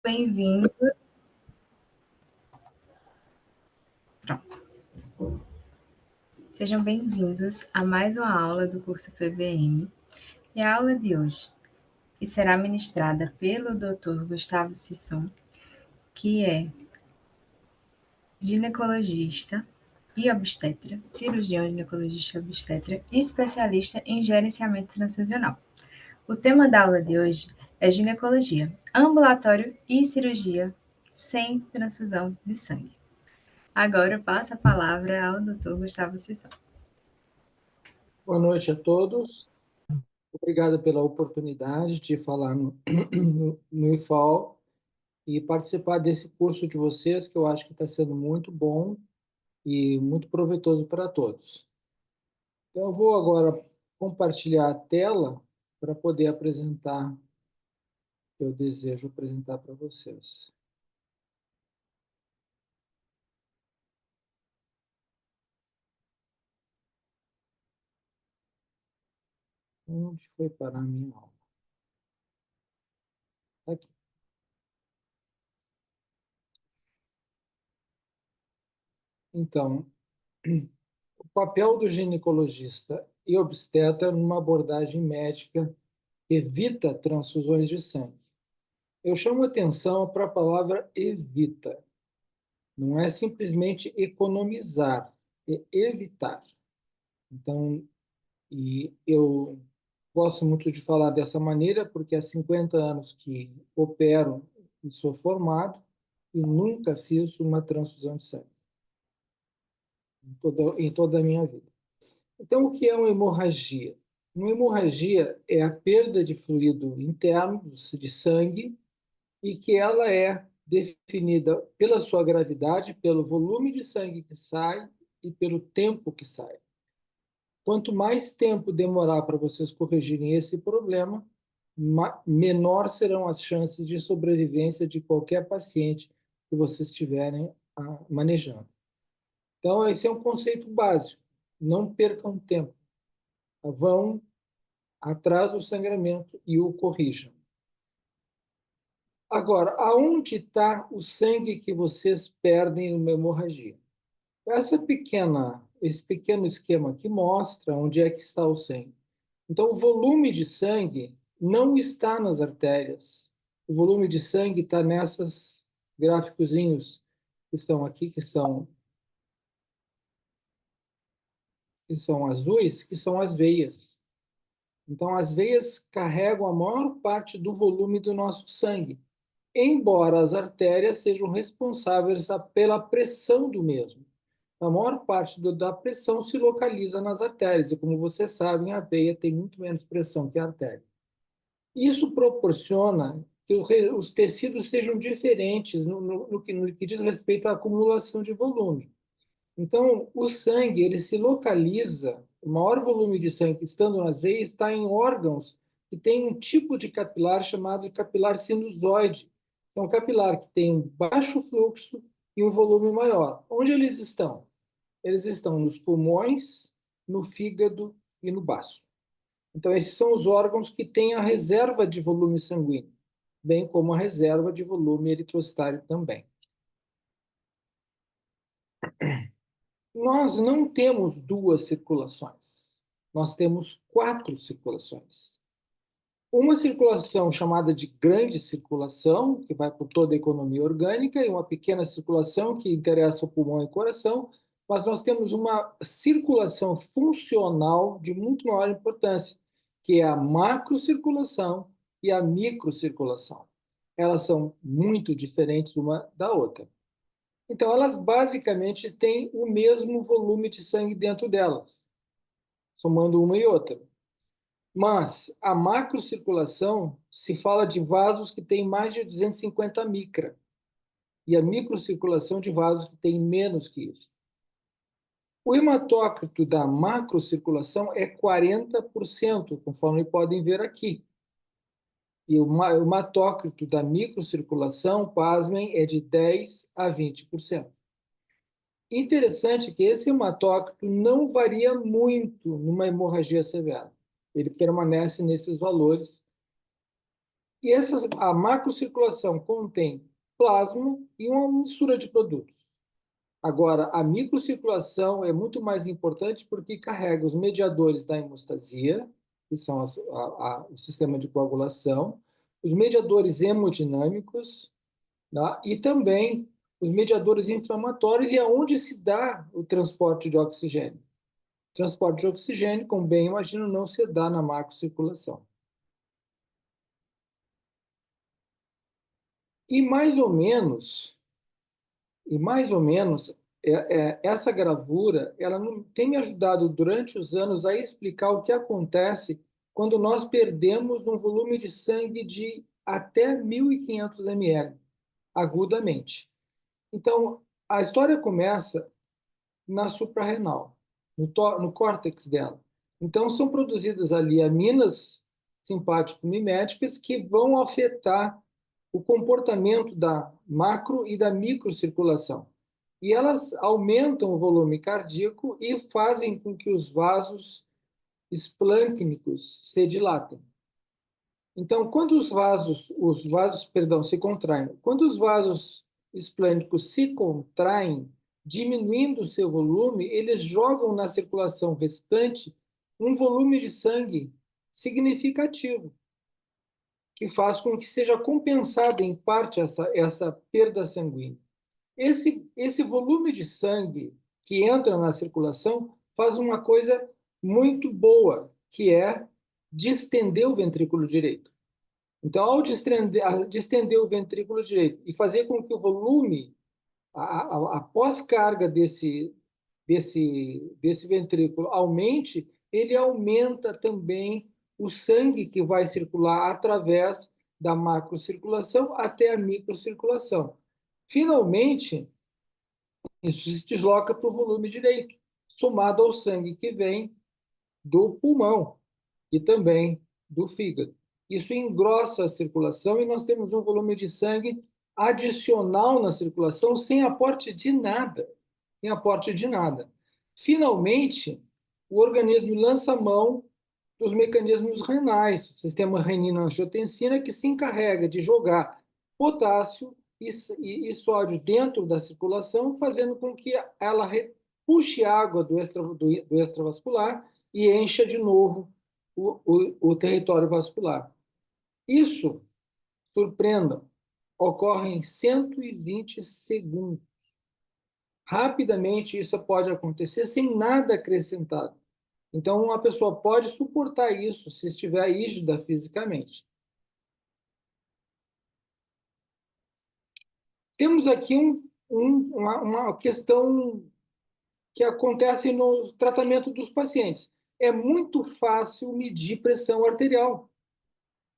Bem-vindo. Pronto. Sejam bem-vindos a mais uma aula do curso PVM. E a aula de hoje, que será ministrada pelo Dr. Gustavo Sisson, que é ginecologista e obstetra, cirurgião ginecologista e obstetra e especialista em gerenciamento transfusional. O tema da aula de hoje é ginecologia, ambulatório e cirurgia sem transfusão de sangue. Agora eu passo a palavra ao Dr. Gustavo Sisson. Boa noite a todos. Obrigado pela oportunidade de falar no IFAL e participar desse curso de vocês, que eu acho que está sendo muito bom e muito proveitoso para todos. Então, eu vou agora compartilhar a tela para poder apresentar o que eu desejo apresentar para vocês. Onde foi parar a minha aula? Aqui. Então, o papel do ginecologista e obstetra numa abordagem médica que evita transfusões de sangue. Eu chamo atenção para a palavra evita. Não é simplesmente economizar, é evitar. Então, e eu gosto muito de falar dessa maneira porque há 50 anos que opero e sou formado e nunca fiz uma transfusão de sangue em toda a minha vida. Então, o que é uma hemorragia? Uma hemorragia é a perda de fluido interno, de sangue, e que ela é definida pela sua gravidade, pelo volume de sangue que sai e pelo tempo que sai. Quanto mais tempo demorar para vocês corrigirem esse problema, menor serão as chances de sobrevivência de qualquer paciente que vocês estiverem manejando. Então, esse é um conceito básico. Não percam tempo. Vão atrás do sangramento e o corrijam. Agora, aonde está o sangue que vocês perdem numa hemorragia? Esse pequeno esquema aqui mostra onde é que está o sangue. Então, o volume de sangue não está nas artérias. O volume de sangue está nessas gráficozinhos que estão aqui, que são azuis, que são as veias. Então, as veias carregam a maior parte do volume do nosso sangue, embora as artérias sejam responsáveis pela pressão do mesmo. A maior parte da pressão se localiza nas artérias, e como vocês sabem, a veia tem muito menos pressão que a artéria. Isso proporciona que os tecidos sejam diferentes no que diz respeito à acumulação de volume. Então, o sangue, ele se localiza, o maior volume de sangue estando nas veias está em órgãos que tem um tipo de capilar chamado de capilar sinusoide. É um capilar que tem um baixo fluxo e um volume maior. Onde eles estão? Eles estão nos pulmões, no fígado e no baço. Então, esses são os órgãos que têm a reserva de volume sanguíneo, bem como a reserva de volume eritrocitário também. Nós não temos duas circulações, nós temos 4 circulações. Uma circulação chamada de grande circulação, que vai por toda a economia orgânica, e uma pequena circulação que interessa o pulmão e o coração, mas nós temos uma circulação funcional de muito maior importância, que é a macrocirculação e a microcirculação. Elas são muito diferentes uma da outra. Então, elas basicamente têm o mesmo volume de sangue dentro delas, somando uma e outra. Mas a macrocirculação se fala de vasos que têm mais de 250 micra, e a microcirculação de vasos que têm menos que isso. O hematócrito da macrocirculação é 40%, conforme podem ver aqui. E o hematócrito da microcirculação, pasmem, é de 10 a 20%. Interessante que esse hematócrito não varia muito numa hemorragia severa. Ele permanece nesses valores E a macrocirculação contém plasma e uma mistura de produtos. Agora, a microcirculação é muito mais importante porque carrega os mediadores da hemostasia, que são o sistema de coagulação, os mediadores hemodinâmicos, tá? E também os mediadores inflamatórios e aonde se dá o transporte de oxigênio. O transporte de oxigênio, como bem imagino, não se dá na macrocirculação. E mais ou menos, essa gravura, ela tem me ajudado durante os anos a explicar o que acontece quando nós perdemos um volume de sangue de até 1.500 ml, agudamente. Então, a história começa na suprarrenal, no córtex dela. Então, são produzidas ali aminas simpático-miméticas que vão afetar o comportamento da macro e da microcirculação. E elas aumentam o volume cardíaco e fazem com que os vasos esplâncnicos se dilatem. Então, quando perdão, se contraem, quando os vasos esplâncnicos se contraem, diminuindo o seu volume, eles jogam na circulação restante um volume de sangue significativo, que faz com que seja compensada em parte essa perda sanguínea. Esse volume de sangue que entra na circulação faz uma coisa muito boa, que é distender o ventrículo direito. Então, ao distender o ventrículo direito e fazer com que o volume, a pós-carga desse ventrículo aumente, ele aumenta também o sangue que vai circular através da macrocirculação até a microcirculação. Finalmente, isso se desloca para o volume direito, somado ao sangue que vem do pulmão e também do fígado. Isso engrossa a circulação e nós temos um volume de sangue adicional na circulação sem aporte de nada. Sem aporte de nada. Finalmente, o organismo lança mão dos mecanismos renais, o sistema renina-angiotensina, que se encarrega de jogar potássio e sódio dentro da circulação, fazendo com que ela puxe água do extravascular e encha de novo o território vascular. Isso, surpreendam, ocorre em 120 segundos. Rapidamente isso pode acontecer sem nada acrescentado. Então, uma pessoa pode suportar isso se estiver rígida fisicamente. Temos aqui uma questão que acontece no tratamento dos pacientes. É muito fácil medir pressão arterial.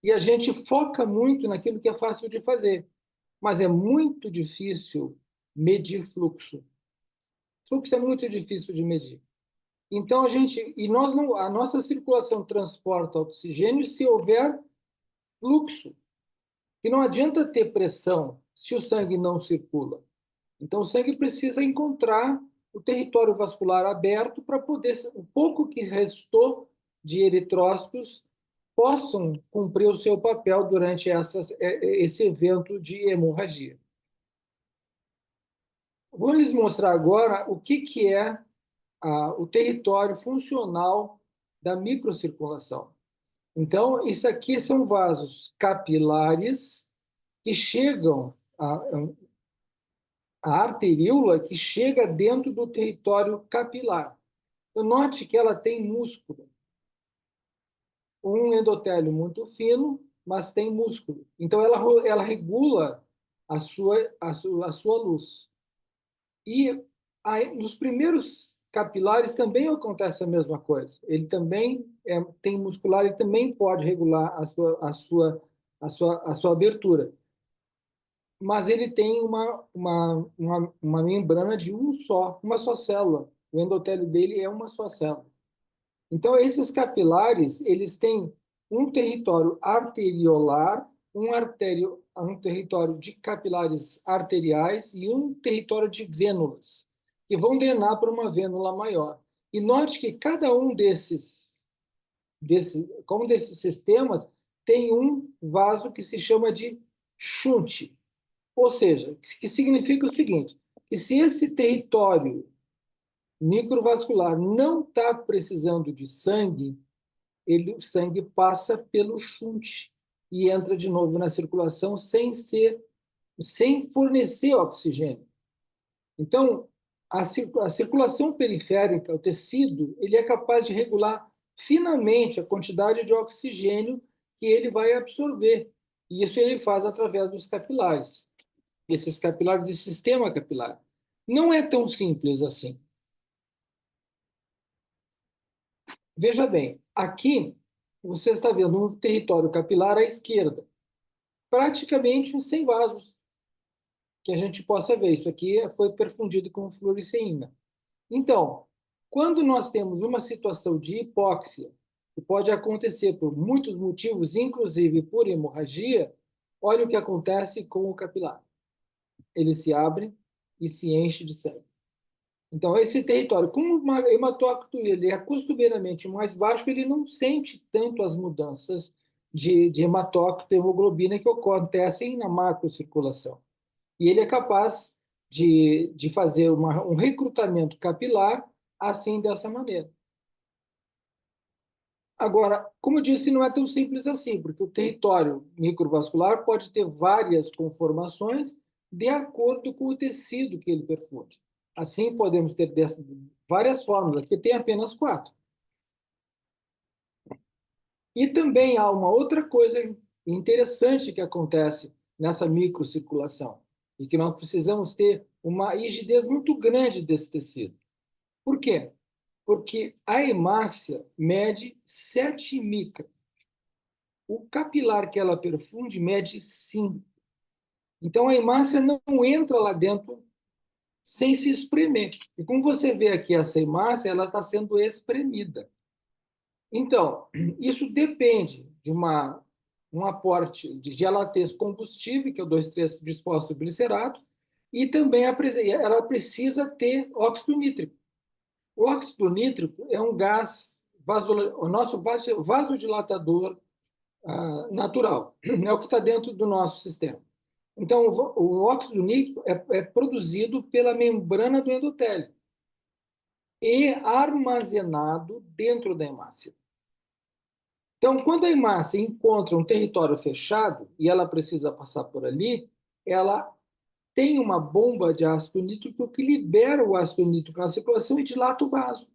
E a gente foca muito naquilo que é fácil de fazer. Mas é muito difícil medir fluxo. Fluxo é muito difícil de medir. Então, a nossa circulação transporta oxigênio se houver fluxo. E não adianta ter pressão se o sangue não circula. Então, o sangue precisa encontrar o território vascular aberto para poder, o pouco que restou de eritrócitos, possam cumprir o seu papel durante esse evento de hemorragia. Vou lhes mostrar agora o que é o território funcional da microcirculação. Então, isso aqui são vasos capilares que chegam a arteríola que chega dentro do território capilar. Então, note que ela tem músculo. Um endotélio muito fino, mas tem músculo. Então, ela regula a sua luz. E aí, nos primeiros capilares também acontece a mesma coisa. Ele também tem muscular, ele também pode regular a sua abertura. Mas ele tem uma membrana de uma só célula. O endotélio dele é uma só célula. Então, esses capilares, eles têm um território arteriolar, um território de capilares arteriais e um território de vênulas, que vão drenar para uma vênula maior. E note que cada um desses sistemas tem um vaso que se chama de shunt, ou seja, que significa o seguinte, que se esse território microvascular não está precisando de sangue, o sangue passa pelo shunt e entra de novo na circulação sem fornecer oxigênio. Então, a circulação periférica, o tecido, ele é capaz de regular finamente a quantidade de oxigênio que ele vai absorver. E isso ele faz através dos capilares, esses capilares de sistema capilar. Não é tão simples assim. Veja bem, aqui você está vendo um território capilar à esquerda, praticamente sem vasos, que a gente possa ver. Isso aqui foi perfundido com fluoresceína. Então, quando nós temos uma situação de hipóxia, que pode acontecer por muitos motivos, inclusive por hemorragia, olha o que acontece com o capilar. Ele se abre e se enche de sangue. Então, esse território, como o hematócrito ele é costumeiramente mais baixo, ele não sente tanto as mudanças de hematócrito e hemoglobina que acontecem na macrocirculação. E ele é capaz de fazer um recrutamento capilar assim, dessa maneira. Agora, como eu disse, não é tão simples assim, porque o território microvascular pode ter várias conformações de acordo com o tecido que ele perfunde. Assim, podemos ter várias formas, aqui tem apenas 4. E também há uma outra coisa interessante que acontece nessa microcirculação, e que nós precisamos ter uma rigidez muito grande desse tecido. Por quê? Porque a hemácia mede 7 micras. O capilar que ela perfunde mede 5. Então, a hemácia não entra lá dentro sem se espremer. E como você vê aqui, essa hemácia ela está sendo espremida. Então, isso depende de um aporte de gelatase combustível, que é o 2,3-bisfosfoglicerato, e também ela precisa ter óxido nítrico. O óxido nítrico é um gás, o nosso vasodilatador natural, é o que está dentro do nosso sistema. Então, o óxido nítrico é produzido pela membrana do endotélio e armazenado dentro da hemácia. Então, quando a hemácia encontra um território fechado e ela precisa passar por ali, ela tem uma bomba de ácido nítrico que libera o ácido nítrico na circulação e dilata o vaso.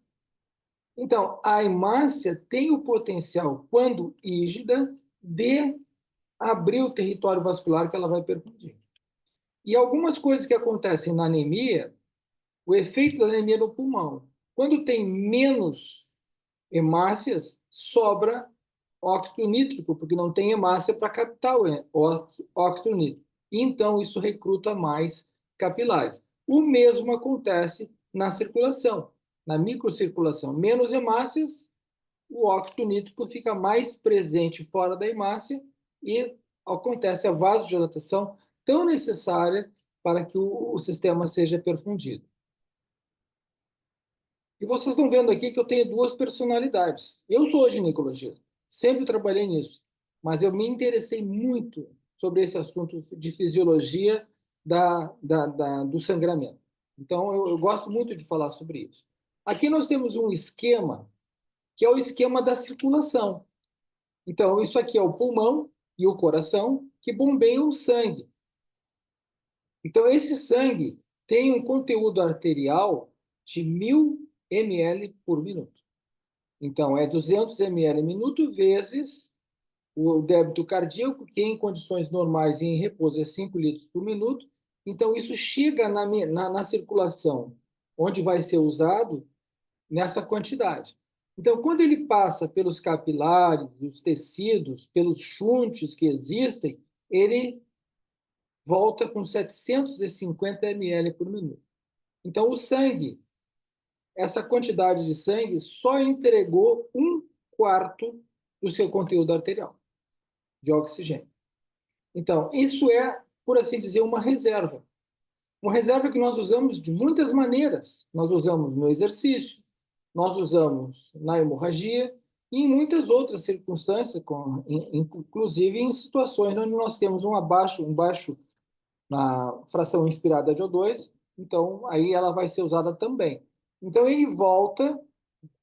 Então, a hemácia tem o potencial, quando rígida, de abrir o território vascular que ela vai perfundir. E algumas coisas que acontecem na anemia, o efeito da anemia no pulmão. Quando tem menos hemácias, sobra óxido nítrico, porque não tem hemácia para captar o óxido nítrico. Então, isso recruta mais capilares. O mesmo acontece na circulação, na microcirculação. Menos hemácias, o óxido nítrico fica mais presente fora da hemácia e acontece a vasodilatação tão necessária para que o sistema seja perfundido. E vocês estão vendo aqui que eu tenho 2 personalidades. Eu sou ginecologista, sempre trabalhei nisso, mas eu me interessei muito sobre esse assunto de fisiologia do sangramento. Então, eu gosto muito de falar sobre isso. Aqui nós temos um esquema, que é o esquema da circulação. Então, isso aqui é o pulmão e o coração que bombeiam o sangue. Então, esse sangue tem um conteúdo arterial de 1.000 ml por minuto. Então, é 200 ml minuto vezes o débito cardíaco, que em condições normais e em repouso é 5 litros por minuto. Então, isso chega na circulação, onde vai ser usado, nessa quantidade. Então, quando ele passa pelos capilares, os tecidos, pelos shunts que existem, ele volta com 750 ml por minuto. Então, o sangue, essa quantidade de sangue só entregou 1/4 do seu conteúdo arterial de oxigênio. Então, isso é, por assim dizer, uma reserva. Uma reserva que nós usamos de muitas maneiras. Nós usamos no exercício, nós usamos na hemorragia, e em muitas outras circunstâncias, inclusive em situações onde nós temos um baixo na fração inspirada de O2, então aí ela vai ser usada também. Então ele volta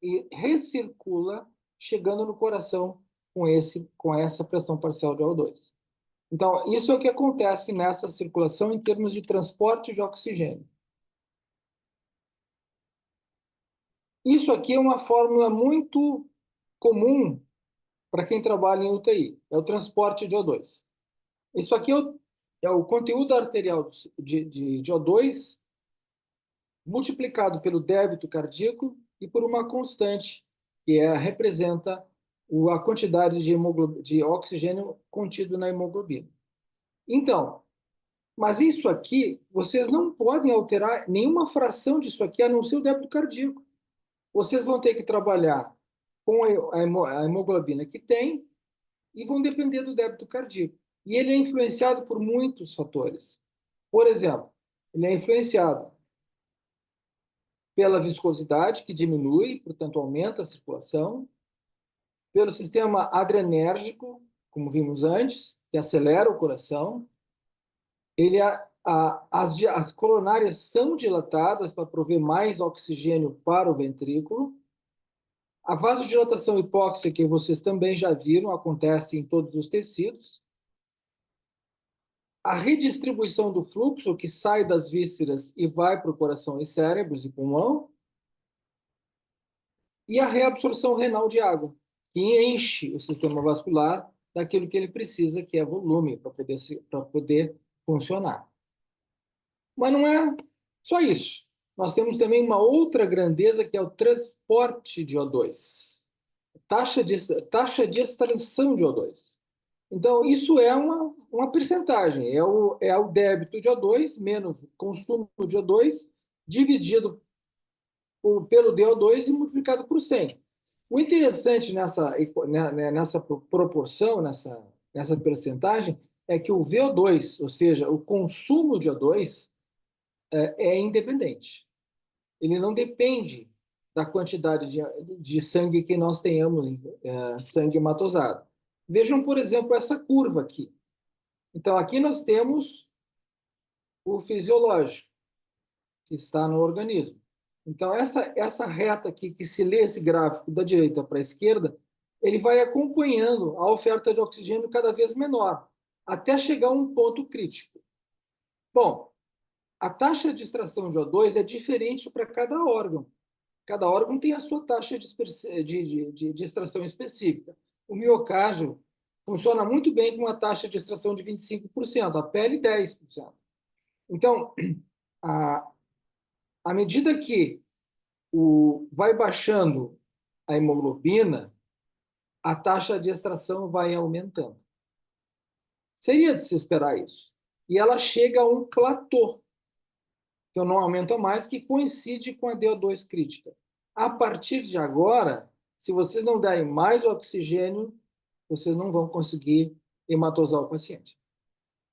e recircula, chegando no coração com essa pressão parcial de O2. Então, isso é o que acontece nessa circulação em termos de transporte de oxigênio. Isso aqui é uma fórmula muito comum para quem trabalha em UTI, é o transporte de O2. Isso aqui é o conteúdo arterial de O2 multiplicado pelo débito cardíaco e por uma constante, representa a quantidade de oxigênio contido na hemoglobina. Então, mas isso aqui, vocês não podem alterar nenhuma fração disso aqui, a não ser o débito cardíaco. Vocês vão ter que trabalhar com a hemoglobina que tem e vão depender do débito cardíaco. E ele é influenciado por muitos fatores. Por exemplo, ele é influenciado pela viscosidade, que diminui, portanto, aumenta a circulação, pelo sistema adrenérgico, como vimos antes, que acelera o coração. As coronárias são dilatadas para prover mais oxigênio para o ventrículo. A vasodilatação hipóxica, que vocês também já viram, acontece em todos os tecidos. A redistribuição do fluxo, que sai das vísceras e vai para o coração e cérebros e pulmão. E a reabsorção renal de água, que enche o sistema vascular daquilo que ele precisa, que é volume, para poder funcionar. Mas não é só isso. Nós temos também uma outra grandeza, que é o transporte de O2. Taxa de extração de O2. Então, isso é uma percentagem. É o débito de O2 menos consumo de O2 dividido pelo DO2 e multiplicado por 100. O interessante nessa proporção, nessa percentagem, é que o VO2, ou seja, o consumo de O2, é independente. Ele não depende da quantidade de sangue que nós tenhamos, sangue hematosado. Vejam, por exemplo, essa curva aqui. Então, aqui nós temos o fisiológico, que está no organismo. Então, essa reta aqui, que se lê esse gráfico da direita para a esquerda, ele vai acompanhando a oferta de oxigênio cada vez menor, até chegar a um ponto crítico. Bom, a taxa de extração de O2 é diferente para cada órgão. Cada órgão tem a sua taxa de extração específica. O miocárdio funciona muito bem com uma taxa de extração de 25%, a pele 10%. Então, à medida que vai baixando a hemoglobina, a taxa de extração vai aumentando. Seria de se esperar isso. E ela chega a um platô, que não aumenta mais, que coincide com a DO2 crítica. A partir de agora, se vocês não derem mais oxigênio, vocês não vão conseguir hematosar o paciente.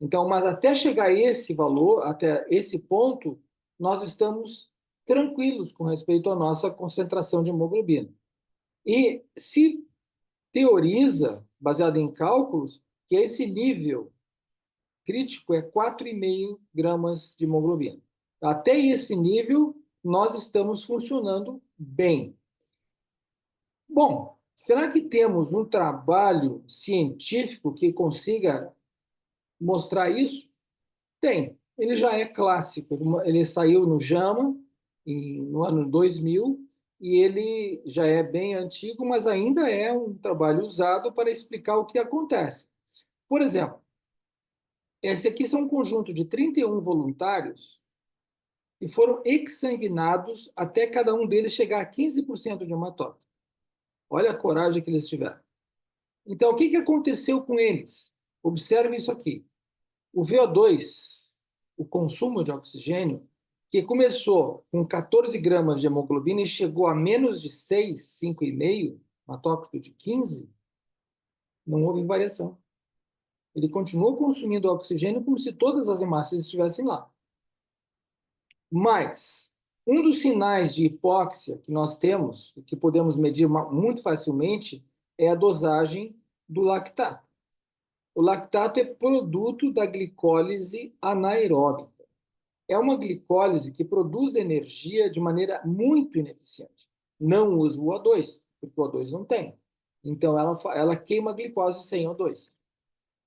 Então, mas até chegar a esse valor, até esse ponto, nós estamos tranquilos com respeito à nossa concentração de hemoglobina. E se teoriza, baseado em cálculos, que esse nível crítico é 4,5 gramas de hemoglobina. Até esse nível, nós estamos funcionando bem. Bom, será que temos um trabalho científico que consiga mostrar isso? Tem. Ele já é clássico. Ele saiu no JAMA no ano 2000 e ele já é bem antigo, mas ainda é um trabalho usado para explicar o que acontece. Por exemplo, esse aqui são um conjunto de 31 voluntários que foram exsanguinados até cada um deles chegar a 15% de hematócrito. Olha a coragem que eles tiveram. Então, o que aconteceu com eles? Observe isso aqui. O VO2, o consumo de oxigênio, que começou com 14 gramas de hemoglobina e chegou a menos de 6, 5,5, hematócrito de 15, não houve variação. Ele continuou consumindo oxigênio como se todas as hemácias estivessem lá. Mas um dos sinais de hipóxia que nós temos, que podemos medir muito facilmente, é a dosagem do lactato. O lactato é produto da glicólise anaeróbica. É uma glicólise que produz energia de maneira muito ineficiente. Não usa o O2, porque o O2 não tem. Então, ela queima a glicose sem O2.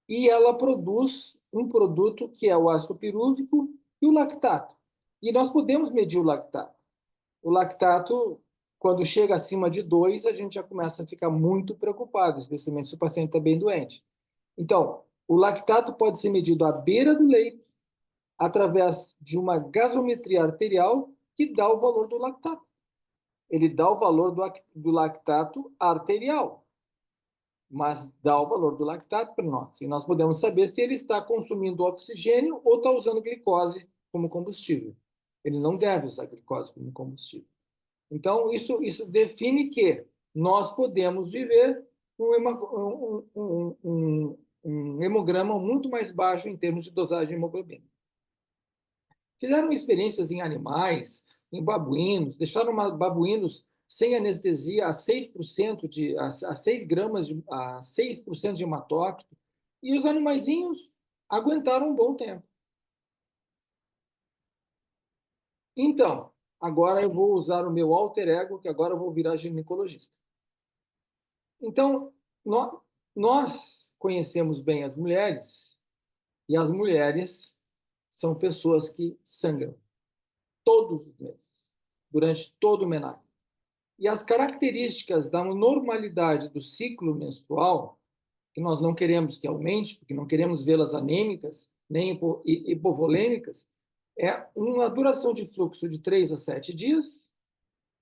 E ela produz um produto que é o ácido pirúvico e o lactato. E nós podemos medir o lactato. O lactato, quando chega acima de 2, a gente já começa a ficar muito preocupado, especialmente se o paciente está bem doente. Então, o lactato pode ser medido à beira do leito, através de uma gasometria arterial que dá o valor do lactato. Ele dá o valor do lactato arterial, mas dá o valor do lactato para nós. E nós podemos saber se ele está consumindo oxigênio ou está usando glicose como combustível. Ele não deve usar glicose como combustível. Então, isso define que nós podemos viver um hemograma muito mais baixo em termos de dosagem de hemoglobina. Fizeram experiências em animais, em babuínos, deixaram babuínos sem anestesia a 6% a 6 gramas a 6% de hematócrito, e os animaizinhos aguentaram um bom tempo. Então, agora eu vou usar o meu alter ego, que agora eu vou virar ginecologista. Então, nós conhecemos bem as mulheres, e as mulheres são pessoas que sangram todos os meses, durante todo o menarca. E as características da normalidade do ciclo menstrual, que nós não queremos que aumente, porque não queremos vê-las anêmicas, nem hipovolêmicas, é uma duração de fluxo de 3 a 7 dias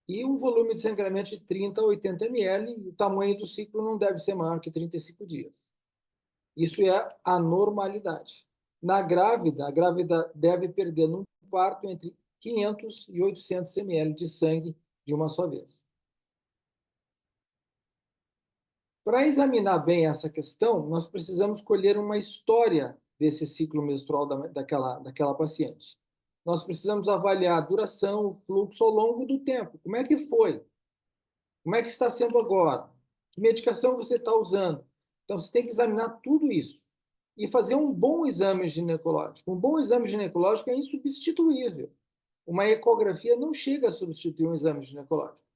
e um volume de sangramento de 30 a 80 ml, e o tamanho do ciclo não deve ser maior que 35 dias. Isso é a normalidade. Na grávida, a grávida deve perder num parto entre 500 e 800 ml de sangue de uma só vez. Para examinar bem essa questão, nós precisamos colher uma história desse ciclo menstrual daquela paciente. Nós precisamos avaliar a duração, o fluxo ao longo do tempo. Como é que foi? Como é que está sendo agora? Que medicação você está usando? Então, você tem que examinar tudo isso e fazer um bom exame ginecológico. Um bom exame ginecológico é insubstituível. Uma ecografia não chega a substituir um exame ginecológico,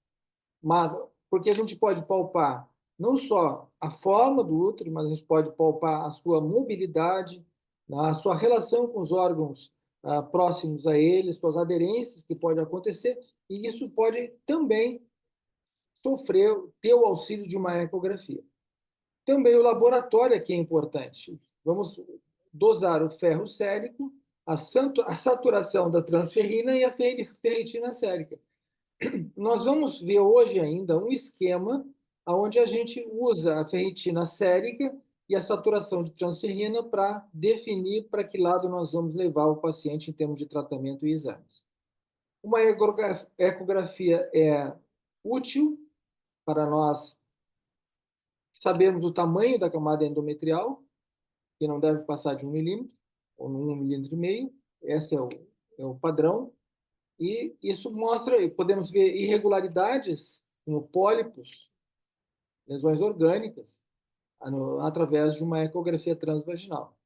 mas porque a gente pode palpar não só a forma do útero, mas a gente pode palpar a sua mobilidade, a sua relação com os órgãos próximos a ele, suas aderências que podem acontecer, e isso pode também ter o auxílio de uma ecografia. Também o laboratório aqui é importante. Vamos dosar o ferro sérico, a saturação da transferrina e a ferritina sérica. Nós vamos ver hoje ainda um esquema onde a gente usa a ferritina sérica e a saturação de transferrina para definir para que lado nós vamos levar o paciente em termos de tratamento e exames. Uma ecografia é útil para nós sabermos o tamanho da camada endometrial, que não deve passar de 1 milímetro, ou 1,5 milímetros. Esse é o padrão. E isso mostra, podemos ver irregularidades como pólipos, lesões orgânicas, através de uma ecografia transvaginal.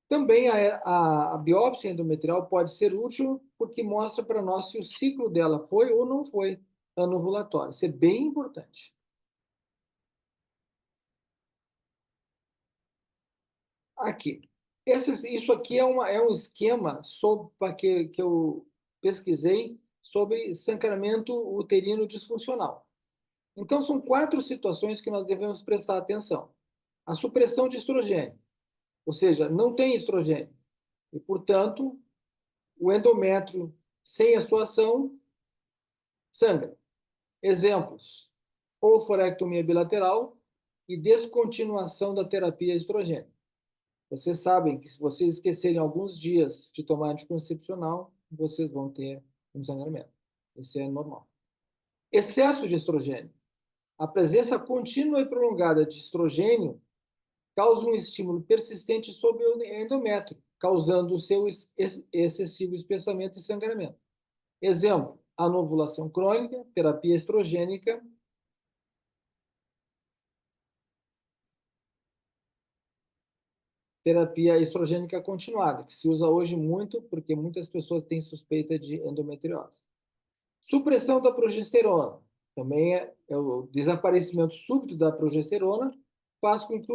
Também a biópsia endometrial pode ser útil porque mostra para nós se o ciclo dela foi ou não foi anovulatório. Isso é bem importante. Aqui. Isso aqui é um esquema que eu pesquisei sobre sangramento uterino disfuncional. Então, são 4 situações que nós devemos prestar atenção. A supressão de estrogênio, ou seja, não tem estrogênio. E, portanto, o endométrio, sem a sua ação, sangra. Exemplos: oophorectomia bilateral e descontinuação da terapia estrogênica. Vocês sabem que se vocês esquecerem alguns dias de tomar anticoncepcional, vocês vão ter um sangramento. Isso é normal. Excesso de estrogênio. A presença contínua e prolongada de estrogênio causa um estímulo persistente sobre o endométrio, causando o seu excessivo espessamento e sangramento. Exemplo: anovulação crônica, terapia estrogênica terapia estrogênica continuada, que se usa hoje muito porque muitas pessoas têm suspeita de endometriose. Supressão da progesterona, também é o desaparecimento súbito da progesterona, faz com que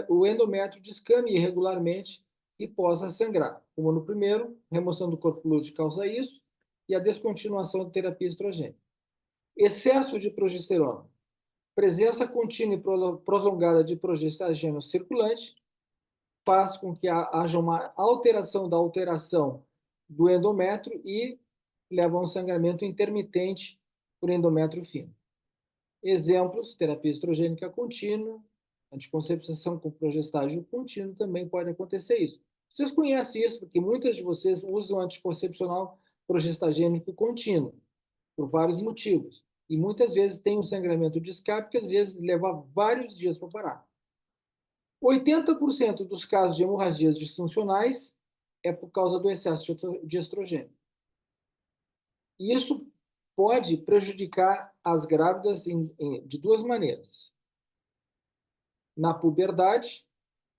o endométrio descame irregularmente e possa sangrar. Como no primeiro, remoção do corpo lúteo causa isso, e a descontinuação da terapia estrogênica. Excesso de progesterona, presença contínua e prolongada de progesterona circulante, faz com que haja uma alteração do endométrio e leva a um sangramento intermitente por endométrio fino. Exemplos: terapia estrogênica contínua, anticoncepção com progestágio contínuo, também pode acontecer isso. Vocês conhecem isso porque muitas de vocês usam anticoncepcional progestagênico contínuo, por vários motivos. E muitas vezes tem um sangramento de escape que às vezes leva vários dias para parar. 80% dos casos de hemorragias disfuncionais é por causa do excesso de estrogênio. E isso pode prejudicar as grávidas de duas maneiras. Na puberdade,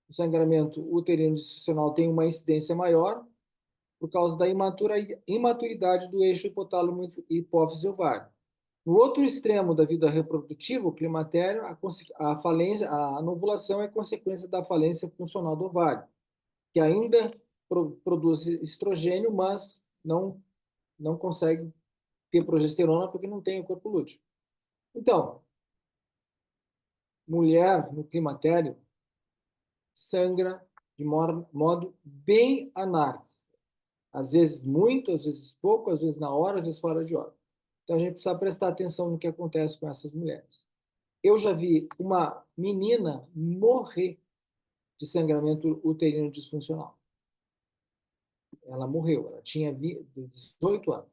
o sangramento uterino disfuncional tem uma incidência maior por causa da imaturidade do eixo hipotálamo e hipófise ovário. No outro extremo da vida reprodutiva, o climatério, a falência, a anovulação é consequência da falência funcional do ovário, que ainda produz estrogênio, mas não consegue ter progesterona porque não tem o corpo lúteo. Então, mulher no climatério sangra de modo bem anárquico. Às vezes muito, às vezes pouco, às vezes na hora, às vezes fora de hora. Então, a gente precisa prestar atenção no que acontece com essas mulheres. Eu já vi uma menina morrer de sangramento uterino disfuncional. Ela morreu, ela tinha 18 anos.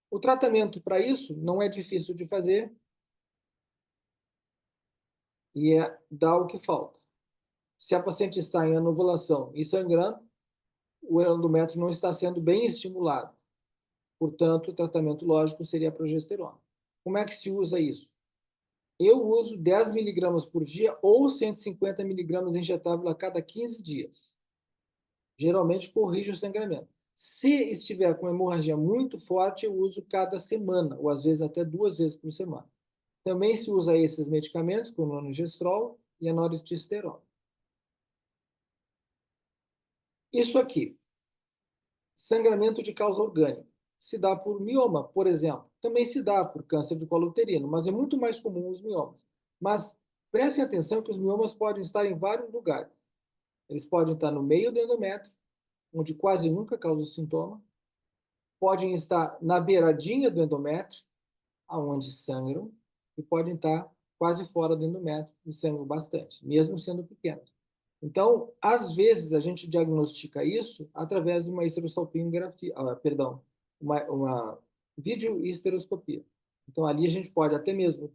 O tratamento para isso não é difícil de fazer e é dar o que falta. Se a paciente está em anovulação e sangrando, o endométrio não está sendo bem estimulado. Portanto, o tratamento lógico seria a progesterona. Como é que se usa isso? Eu uso 10 miligramas por dia ou 150 miligramas injetável a cada 15 dias. Geralmente corrige o sangramento. Se estiver com hemorragia muito forte, eu uso cada semana, ou às vezes até 2 vezes por semana. Também se usa esses medicamentos, como o nonogestrol e a noretisterol. Isso aqui, sangramento de causa orgânica, se dá por mioma, por exemplo. Também se dá por câncer de colo uterino, mas é muito mais comum os miomas. Mas prestem atenção que os miomas podem estar em vários lugares. Eles podem estar no meio do endométrio, onde quase nunca causa sintoma. Podem estar na beiradinha do endométrio, aonde sangram, e podem estar quase fora do endométrio e sangram bastante, mesmo sendo pequenos. Então, às vezes, a gente diagnostica isso através de uma histerosalpingografia, uma videohisteroscopia. Então, ali a gente pode até mesmo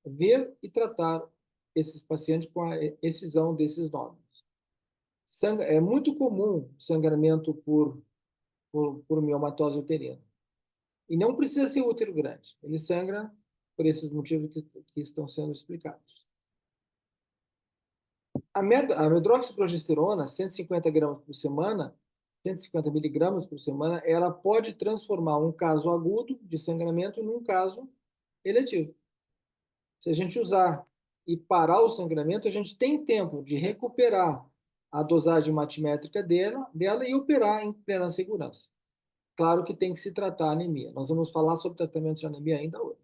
ver e tratar esses pacientes com a excisão desses nódulos. É muito comum sangramento por miomatose uterina. E não precisa ser útero grande. Ele sangra por esses motivos que estão sendo explicados. A medroxiprogesterona, 150 gramas por semana, 150 miligramas por semana, ela pode transformar um caso agudo de sangramento num caso eletivo. Se a gente usar e parar o sangramento, a gente tem tempo de recuperar a dosagem matimétrica dela e operar em plena segurança. Claro que tem que se tratar a anemia. Nós vamos falar sobre tratamento de anemia ainda hoje.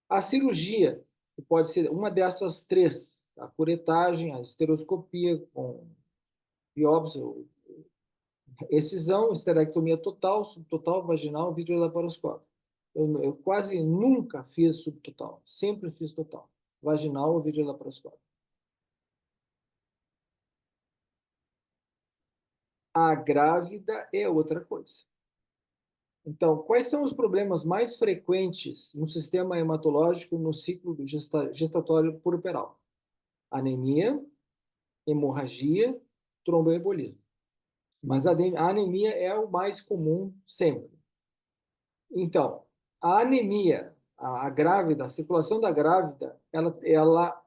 A cirurgia, que pode ser uma dessas três: a curetagem, a esteroscopia com biópsia, excisão, esterectomia total, subtotal, vaginal, videolaparoscópio. Eu quase nunca fiz subtotal, sempre fiz total, vaginal ou videolaparoscópio. A grávida é outra coisa. Então, quais são os problemas mais frequentes no sistema hematológico no ciclo gestatório puerperal? Anemia, hemorragia, tromboembolismo. Mas a anemia é o mais comum sempre. Então, a anemia, a grávida, a circulação da grávida, ela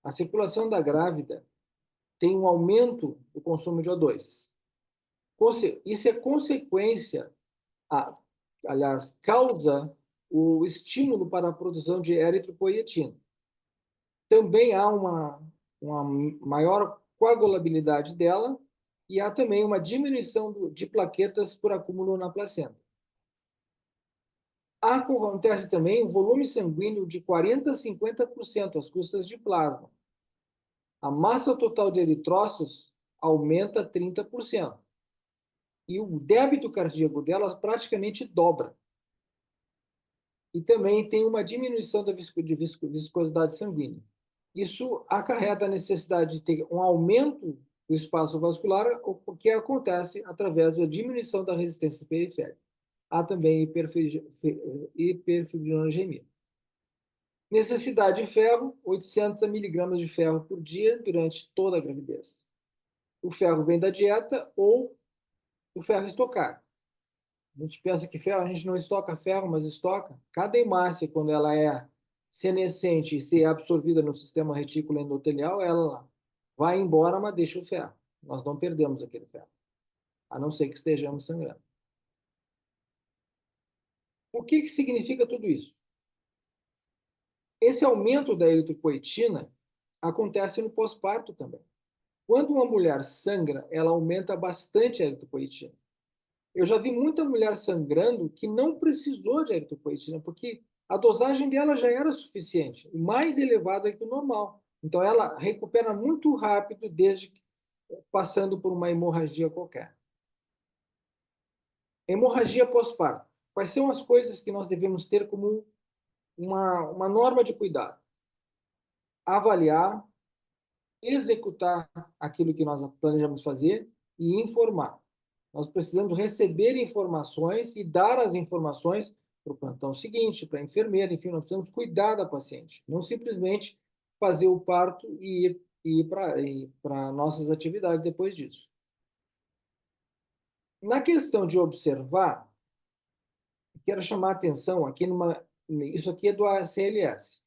a circulação da grávida tem um aumento do consumo de O2. Isso é consequência, aliás, causa o estímulo para a produção de eritropoietina. Também há uma maior coagulabilidade dela e há também uma diminuição de plaquetas por acúmulo na placenta. Acontece também um volume sanguíneo de 40% a 50% às custas de plasma. A massa total de eritrócitos aumenta 30%. E o débito cardíaco delas praticamente dobra. E também tem uma diminuição da viscosidade sanguínea. Isso acarreta a necessidade de ter um aumento do espaço vascular, o que acontece através da diminuição da resistência periférica. Há também hiperfibrinogenemia. Necessidade de ferro, 800 miligramas de ferro por dia durante toda a gravidez. O ferro vem da dieta ou o ferro estocado. A gente pensa que ferro, a gente não estoca ferro, mas estoca. Cada hemácia, quando ela é senescente e ser absorvida no sistema retículo endotelial, ela vai embora, mas deixa o ferro. Nós não perdemos aquele ferro, a não ser que estejamos sangrando. O que significa tudo isso? Esse aumento da eritropoetina acontece no pós-parto também. Quando uma mulher sangra, ela aumenta bastante a eritropoetina. Eu já vi muita mulher sangrando que não precisou de eritropoetina, porque a dosagem dela já era suficiente, mais elevada que o normal. Então, ela recupera muito rápido, desde passando por uma hemorragia qualquer. Hemorragia pós-parto. Quais são as coisas que nós devemos ter como uma norma de cuidado? Avaliar, executar aquilo que nós planejamos fazer e informar. Nós precisamos receber informações e dar as informações para o plantão seguinte, para a enfermeira, enfim, nós precisamos cuidar da paciente, não simplesmente fazer o parto e ir para nossas atividades depois disso. Na questão de observar, quero chamar a atenção aqui isso aqui é do ACLS.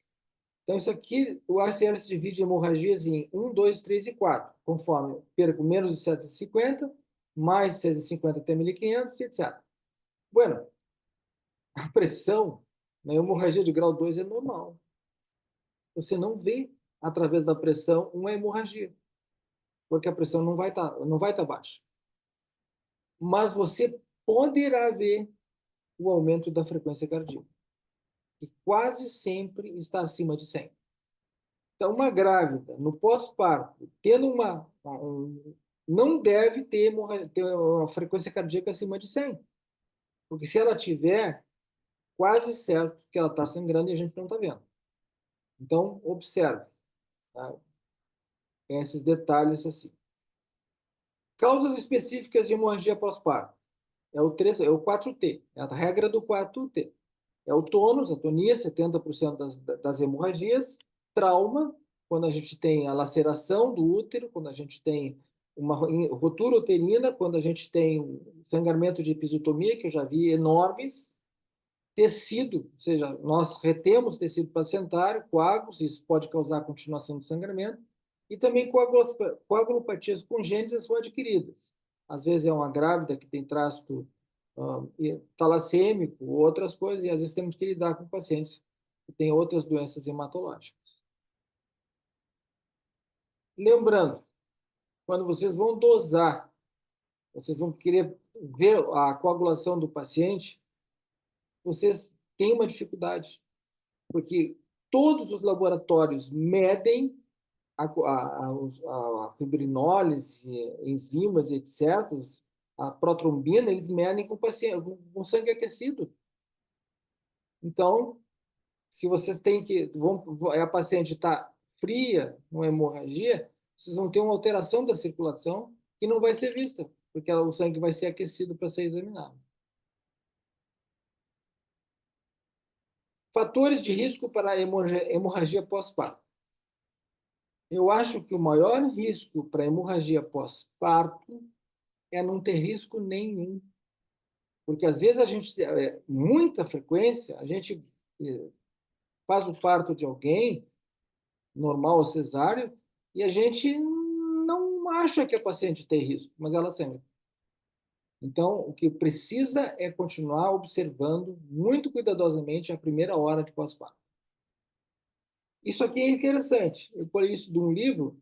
Então, isso aqui, o ACLS divide hemorragias em 1, 2, 3 e 4, conforme perco menos de 750, mais de 750 até 1.500, etc. Bueno, a pressão na hemorragia de grau 2 é normal. Você não vê, através da pressão, uma hemorragia, porque a pressão não vai tá baixa. Mas você poderá ver o aumento da frequência cardíaca, que quase sempre está acima de 100. Então, uma grávida, no pós-parto, tendo não deve ter uma frequência cardíaca acima de 100. Porque se ela tiver, quase certo que ela está sangrando e a gente não está vendo. Então, observe, tá? Esses detalhes assim. Causas específicas de hemorragia pós-parto. É o 4T, é a regra do 4T. É o tônus, a tonia, 70% das hemorragias. Trauma, quando a gente tem a laceração do útero, quando a gente tem uma rotura uterina, quando a gente tem sangramento de episiotomia, que eu já vi enormes. Tecido, ou seja, nós retemos tecido placentário, coágulos, isso pode causar continuação do sangramento, e também coagulopatias congênitas ou adquiridas. Às vezes é uma grávida que tem traço talassêmico, ou outras coisas, e às vezes temos que lidar com pacientes que têm outras doenças hematológicas. Lembrando, quando vocês vão dosar, vocês vão querer ver a coagulação do paciente, vocês têm uma dificuldade, porque todos os laboratórios medem a fibrinólise, enzimas, etc., a protrombina, eles medem com com sangue aquecido. Então, se vocês têm a paciente está fria, uma hemorragia, vocês vão ter uma alteração da circulação que não vai ser vista, porque o sangue vai ser aquecido para ser examinado. Fatores de risco para a hemorragia pós-parto. Eu acho que o maior risco para hemorragia pós-parto é não ter risco nenhum. Porque às vezes muita frequência, a gente faz o parto de alguém, normal ou cesáreo, e a gente não acha que a paciente tem risco, mas ela sangra. Então, o que precisa é continuar observando muito cuidadosamente a primeira hora de pós-parto. Isso aqui é interessante. Eu colhi isso de um livro,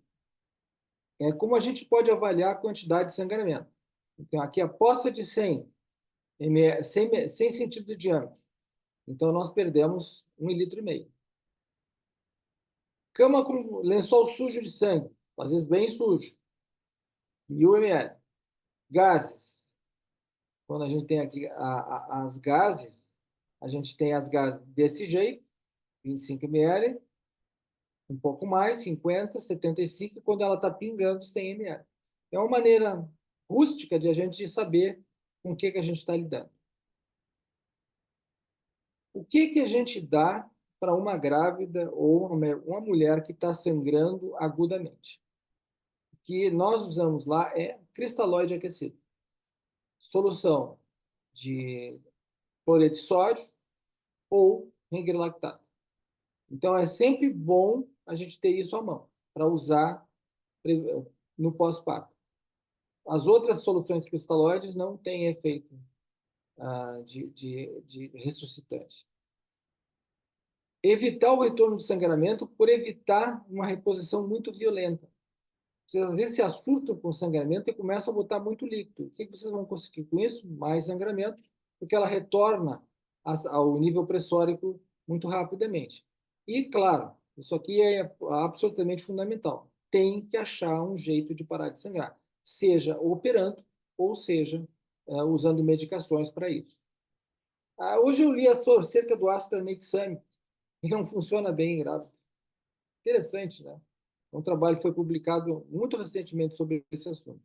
como a gente pode avaliar a quantidade de sangramento. Então, aqui a poça de 100 ml, 100 centímetros de diâmetro. Então, nós perdemos 1,5 litro. Cama com lençol sujo de sangue, às vezes bem sujo, 1.000 ml. Gases. Quando a gente tem aqui as gases, a gente tem as gases desse jeito, 25 ml, um pouco mais, 50, 75, quando ela está pingando, 100 ml. É uma maneira rústica de a gente saber com o que a gente está lidando. O que a gente dá para uma grávida ou uma mulher que está sangrando agudamente? O que nós usamos lá é cristalóide aquecido. Solução de cloreto de sódio ou ringrelactato. Então, é sempre bom a gente ter isso à mão, para usar no pós-parto. As outras soluções cristalóides não têm efeito de ressuscitante. Evitar o retorno do sangramento por evitar uma reposição muito violenta. Vocês às vezes se assustam com o sangramento e começam a botar muito líquido. O que vocês vão conseguir com isso? Mais sangramento, porque ela retorna ao nível pressórico muito rapidamente. E, claro, isso aqui é absolutamente fundamental. Tem que achar um jeito de parar de sangrar, seja operando ou seja usando medicações para isso. Hoje eu li acerca do AstraZeneca e não funciona bem grave. Interessante, né? Um trabalho foi publicado muito recentemente sobre esse assunto.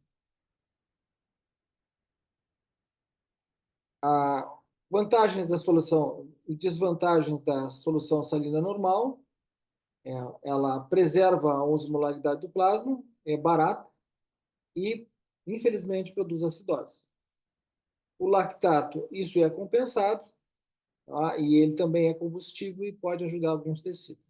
Vantagens da solução e desvantagens da solução salina normal. Ela preserva a osmolaridade do plasma, é barata e, infelizmente, produz acidose. O lactato, isso é compensado, tá? E ele também é combustível e pode ajudar alguns tecidos.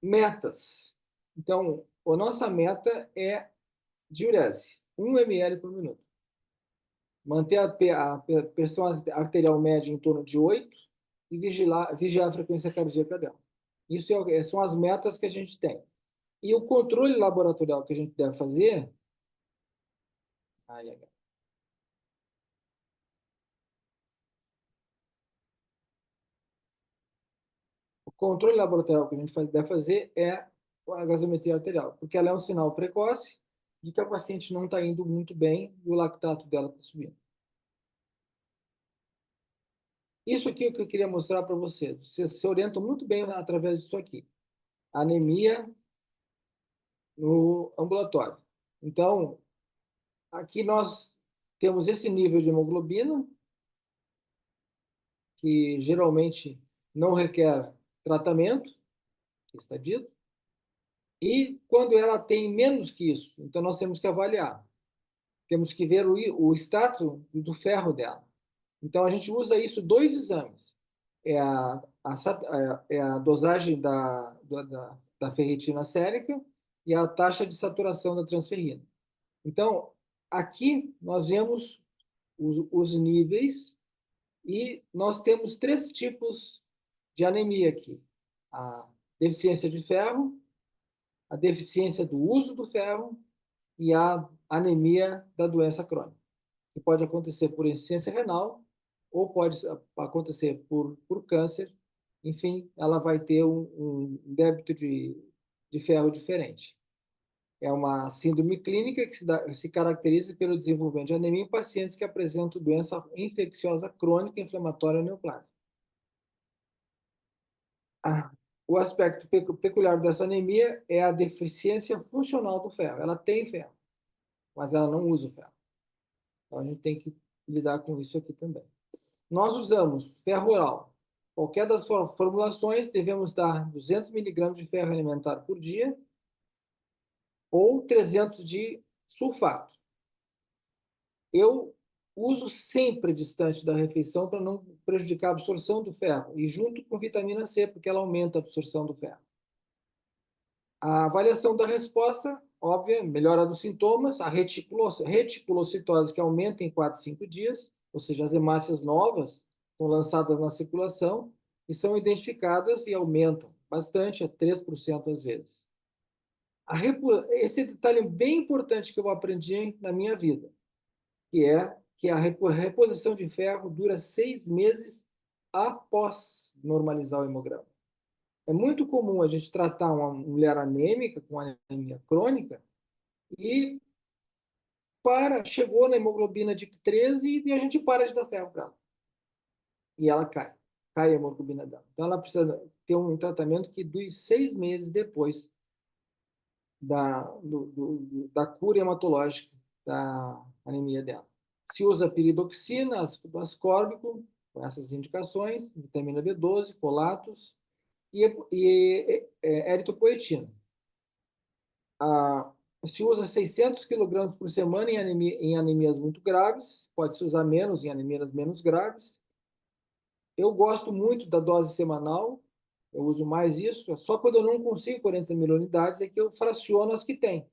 Metas. Então, a nossa meta é diurese, 1 ml por minuto. Manter a pressão arterial média em torno de 8 e vigiar a frequência cardíaca dela. Isso são as metas que a gente tem. E o controle laboratorial que a gente deve fazer. O controle laboratorial que a gente deve fazer é a gasometria arterial, porque ela é um sinal precoce de que a paciente não está indo muito bem e o lactato dela está subindo. Isso aqui é o que eu queria mostrar para vocês. Vocês se orientam muito bem através disso aqui. Anemia no ambulatório. Então, aqui nós temos esse nível de hemoglobina, que geralmente não requer tratamento, que está dito, e quando ela tem menos que isso, então nós temos que avaliar. Temos que ver o status do ferro dela. Então, a gente usa isso 2 exames. É a dosagem da ferritina sérica e a taxa de saturação da transferrina. Então, aqui nós vemos os níveis e nós temos 3 tipos de anemia aqui. A deficiência de ferro, a deficiência do uso do ferro e a anemia da doença crônica, que pode acontecer por insuficiência renal ou pode acontecer por câncer. Enfim, ela vai ter um débito de ferro diferente. É uma síndrome clínica que se caracteriza pelo desenvolvimento de anemia em pacientes que apresentam doença infecciosa crônica inflamatória neoplásica. O aspecto peculiar dessa anemia é a deficiência funcional do ferro. Ela tem ferro, mas ela não usa o ferro. Então, a gente tem que lidar com isso aqui também. Nós usamos ferro oral. Qualquer das formulações, devemos dar 200 miligramas de ferro elementar por dia ou 300 de sulfato. Eu Uso sempre distante da refeição para não prejudicar a absorção do ferro e junto com vitamina C, porque ela aumenta a absorção do ferro. A avaliação da resposta, óbvia, melhora dos sintomas, a reticulocitose que aumenta em 4 a 5 dias, ou seja, as hemácias novas são lançadas na circulação e são identificadas e aumentam bastante, a 3% às vezes. Esse detalhe bem importante que eu aprendi na minha vida, que a reposição de ferro dura 6 meses após normalizar o hemograma. É muito comum a gente tratar uma mulher anêmica, com anemia crônica, e chegou na hemoglobina de 13 e a gente para de dar ferro para ela. E ela cai a hemoglobina dela. Então ela precisa ter um tratamento que dure 6 meses depois da cura hematológica da anemia dela. Se usa piridoxina, ascórbico, com essas indicações, vitamina B12, folatos e eritropoetina. Se usa 600 kg por semana em anemias muito graves, pode-se usar menos em anemias menos graves. Eu gosto muito da dose semanal, eu uso mais isso, só quando eu não consigo 40.000 unidades é que eu fraciono as que tem.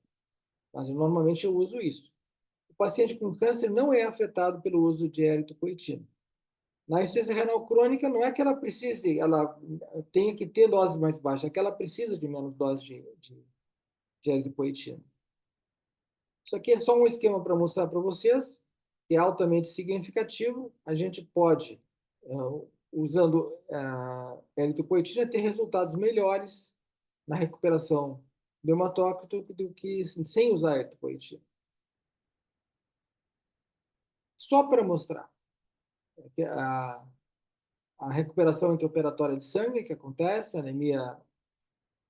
Mas normalmente eu uso isso. O paciente com câncer não é afetado pelo uso de eritropoetina. Na insuficiência renal crônica, não é que ela precise, ela tenha que ter dose mais baixa, é que ela precisa de menos dose de eritropoetina. Isso aqui é só um esquema para mostrar para vocês, que é altamente significativo. A gente pode, usando a eritropoetina, ter resultados melhores na recuperação do hematócrito do que sem usar a eritropoetina. Só para mostrar que a recuperação intraoperatória de sangue que acontece, a anemia,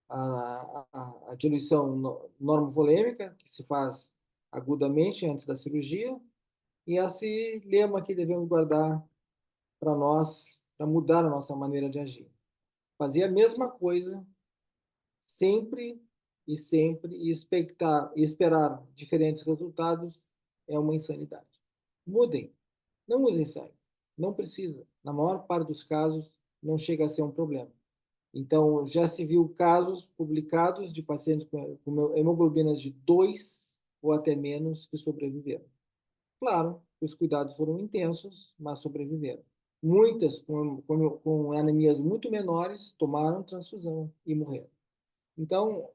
a diluição normovolêmica, que se faz agudamente antes da cirurgia, e esse lema que devemos guardar para nós, para mudar a nossa maneira de agir. Fazer a mesma coisa sempre e esperar diferentes resultados é uma insanidade. Mudem, não usem sangue, não precisa. Na maior parte dos casos, não chega a ser um problema. Então, já se viu casos publicados de pacientes com hemoglobinas de 2 ou até menos que sobreviveram. Claro, os cuidados foram intensos, mas sobreviveram. Muitas, com anemias muito menores, tomaram transfusão e morreram. Então,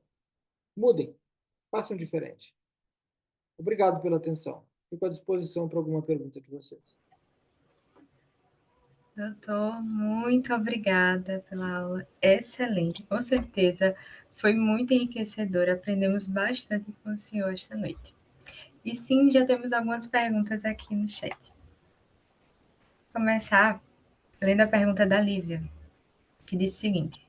mudem, façam diferente. Obrigado pela atenção. Fico à disposição para alguma pergunta de vocês. Doutor, muito obrigada pela aula excelente. Com certeza foi muito enriquecedora. Aprendemos bastante com o senhor esta noite. E sim, já temos algumas perguntas aqui no chat. Vou começar lendo a pergunta da Lívia, que diz o seguinte: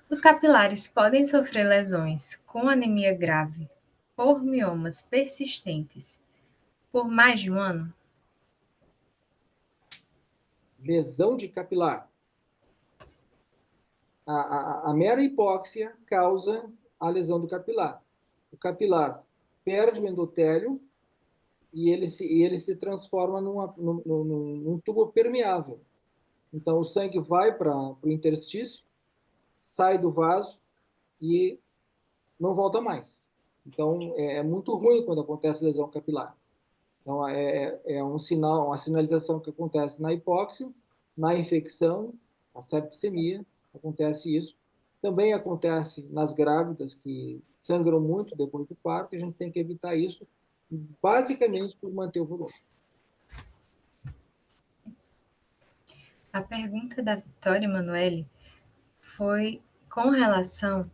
os capilares podem sofrer lesões com anemia grave por miomas persistentes por mais de um ano? Lesão de capilar. A mera hipóxia causa a lesão do capilar. O capilar perde o endotélio e ele se transforma num tubo permeável. Então, o sangue vai para o interstício, sai do vaso e não volta mais. Então, é muito ruim quando acontece lesão capilar. Então, é um sinal, uma sinalização que acontece na hipóxia, na infecção, a septicemia, acontece isso. Também acontece nas grávidas que sangram muito depois do parto, e a gente tem que evitar isso, basicamente por manter o volume. A pergunta da Vitória Emanuele foi com relação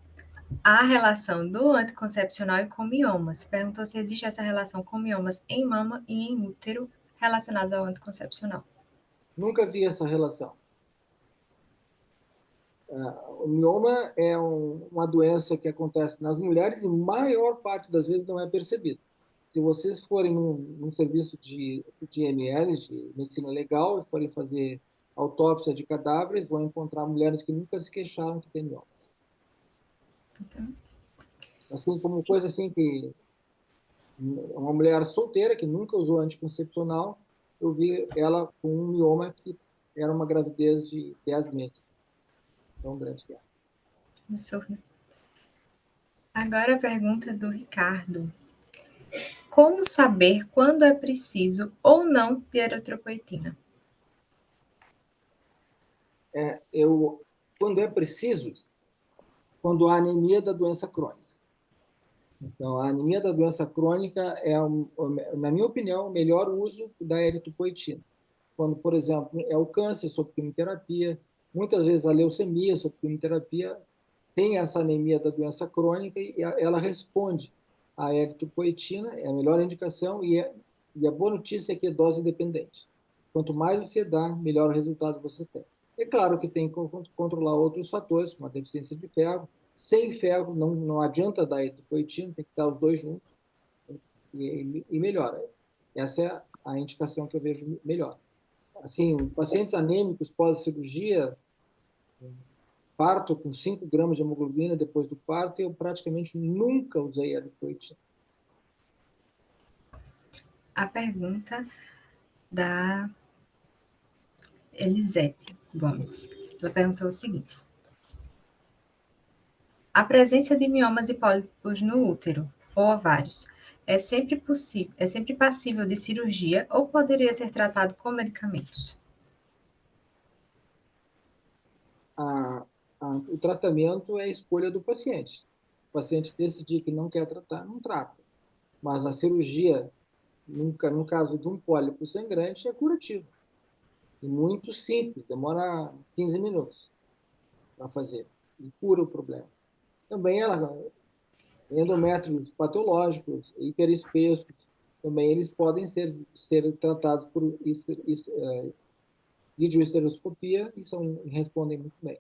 à relação do anticoncepcional e com miomas. Perguntou se existe essa relação com miomas em mama e em útero relacionados ao anticoncepcional. Nunca vi essa relação. O mioma é uma doença que acontece nas mulheres e maior parte das vezes não é percebida. Se vocês forem num serviço de IML, de medicina legal, e forem fazer autópsia de cadáveres, vão encontrar mulheres que nunca se queixaram que têm mioma. Assim como coisa assim que uma mulher solteira que nunca usou anticoncepcional eu vi ela com um mioma que era uma gravidez de 10 meses, tão grande que é. Absurdo. Agora a pergunta do Ricardo. Como saber quando é preciso ou não de eritropoetina? Quando é preciso, quando há anemia da doença crônica. Então, a anemia da doença crônica é, na minha opinião, o melhor uso da eritropoetina. Quando, por exemplo, é o câncer sob quimioterapia, muitas vezes a leucemia sob quimioterapia tem essa anemia da doença crônica e ela responde à eritropoetina, é a melhor indicação e a boa notícia é que é dose dependente. Quanto mais você dá, melhor resultado você tem. É claro que tem que controlar outros fatores, como a deficiência de ferro. Sem ferro, não adianta dar eritropoetina, tem que dar os dois juntos e melhora. Essa é a indicação que eu vejo melhor. Assim, pacientes anêmicos pós-cirurgia, parto com 5 gramas de hemoglobina depois do parto, eu praticamente nunca usei eritropoetina. A pergunta da Elisete Gomes. Ela perguntou o seguinte: a presença de miomas e pólipos no útero ou ovários é sempre passível de cirurgia ou poderia ser tratado com medicamentos? A, o tratamento é a escolha do paciente. O paciente decidir que não quer tratar, não trata. Mas a cirurgia, no caso de um pólipo sangrante, é curativo. E muito simples, demora 15 minutos para fazer. E cura o problema. Também endométrios patológicos, hiperespessos, também eles podem ser tratados por videohisteroscopia e respondem muito bem.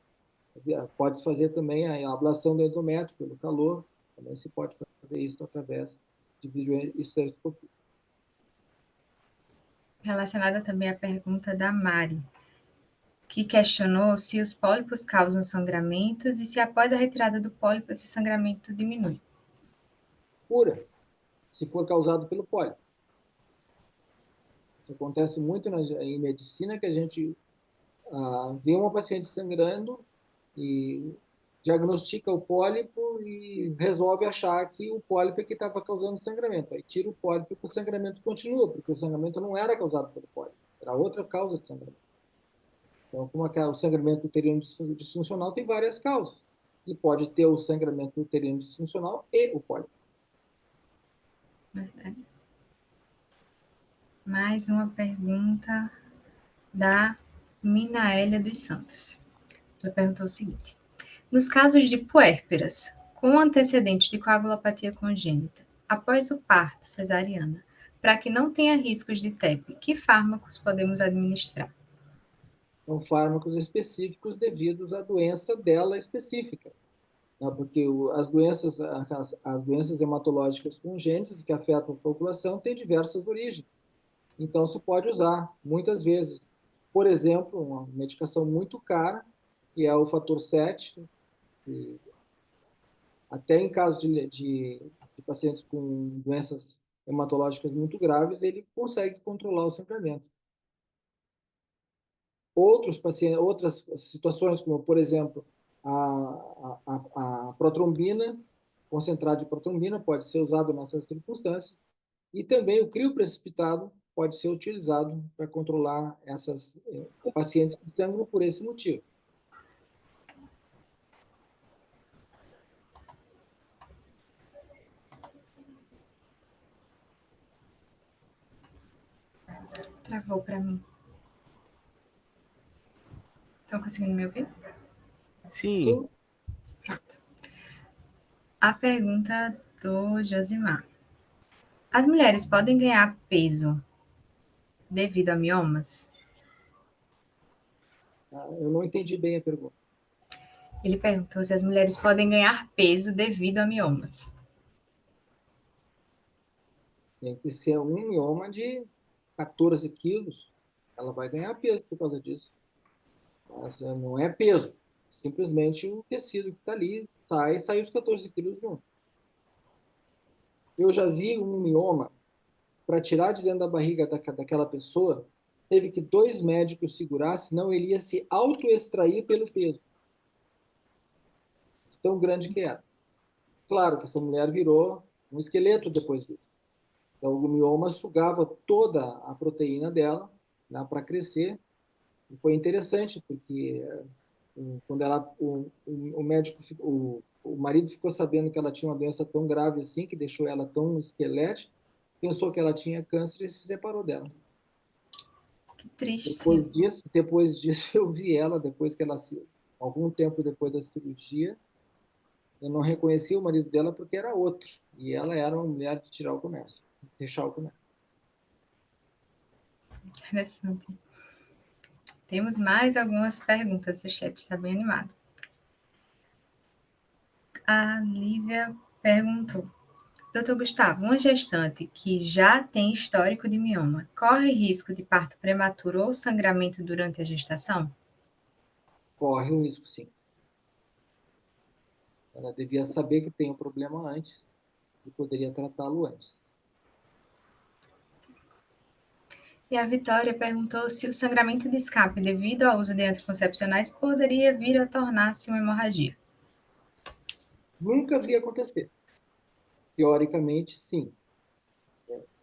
Pode fazer também a ablação do endométrio pelo calor, também se pode fazer isso através de videohisteroscopia. Relacionada também à pergunta da Mari, que questionou se os pólipos causam sangramentos e se após a retirada do pólipo esse sangramento diminui. Cura, se for causado pelo pólipo. Isso acontece muito em medicina, que a gente vê uma paciente sangrando e diagnostica o pólipo e resolve achar que o pólipo é que estava causando sangramento. Aí tira o pólipo e o sangramento continua, porque o sangramento não era causado pelo pólipo, era outra causa de sangramento. Então, como o sangramento uterino disfuncional tem várias causas. E pode ter o sangramento uterino disfuncional e o pólipo. Mais uma pergunta da Minaélia dos Santos. Ela perguntou o seguinte: nos casos de puérperas com antecedentes de coagulopatia congênita, após o parto cesariana, para que não tenha riscos de TEP, que fármacos podemos administrar? São fármacos específicos devidos à doença dela específica. Né? Porque as doenças hematológicas congênitas que afetam a população têm diversas origens. Então, se pode usar muitas vezes. Por exemplo, uma medicação muito cara, que é o fator 7, que até em caso de pacientes com doenças hematológicas muito graves, ele consegue controlar o sangramento. Outros pacientes, outras situações, como, por exemplo, a protrombina, concentrado de protrombina, pode ser usado nessas circunstâncias. E também o crio precipitado pode ser utilizado para controlar essas pacientes que sangram por esse motivo. Travou para mim. Estão conseguindo me ouvir? Sim. Sim. Pronto. A pergunta do Josimar. As mulheres podem ganhar peso devido a miomas? Eu não entendi bem a pergunta. Ele perguntou se as mulheres podem ganhar peso devido a miomas. Tem que ser um mioma de 14 quilos. Ela vai ganhar peso por causa disso. Mas não é peso. Simplesmente o tecido que está ali sai os 14 quilos junto. Eu já vi um mioma para tirar de dentro da barriga daquela pessoa, teve que 2 médicos segurar, senão ele ia se autoextrair pelo peso. Tão grande que era. Claro que essa mulher virou um esqueleto depois disso. Então, o mioma sugava toda a proteína dela, né, para crescer. E foi interessante, porque quando o médico, o marido ficou sabendo que ela tinha uma doença tão grave assim, que deixou ela tão esquelética, pensou que ela tinha câncer e se separou dela. Que triste. Depois disso, eu vi ela, algum tempo depois da cirurgia, eu não reconheci o marido dela porque era outro. E ela era uma mulher de tirar o comércio, deixar o comércio. Interessante. Temos mais algumas perguntas, o chat está bem animado. A Lívia perguntou: Doutor Gustavo, uma gestante que já tem histórico de mioma corre risco de parto prematuro ou sangramento durante a gestação? Corre o risco, sim. Ela devia saber que tem o problema antes e poderia tratá-lo antes. E a Vitória perguntou se o sangramento de escape devido ao uso de anticoncepcionais poderia vir a tornar-se uma hemorragia. Nunca vi acontecer. Teoricamente, sim,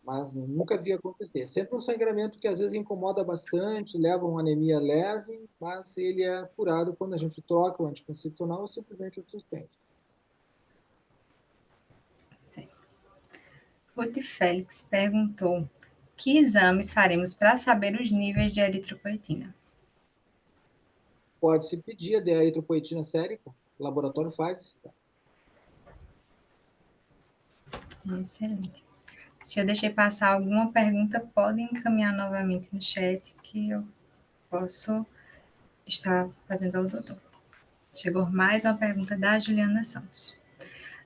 mas nunca vi acontecer. É sempre um sangramento que às vezes incomoda bastante, leva a uma anemia leve, mas ele é curado quando a gente troca o anticoncepcional ou simplesmente o suspende. Certo. Ruth Félix perguntou: que exames faremos para saber os níveis de eritropoetina? Pode-se pedir a de eritropoetina sérica, o laboratório faz. Excelente. Se eu deixei passar alguma pergunta, podem encaminhar novamente no chat que eu posso estar fazendo ao doutor. Chegou mais uma pergunta da Juliana Santos.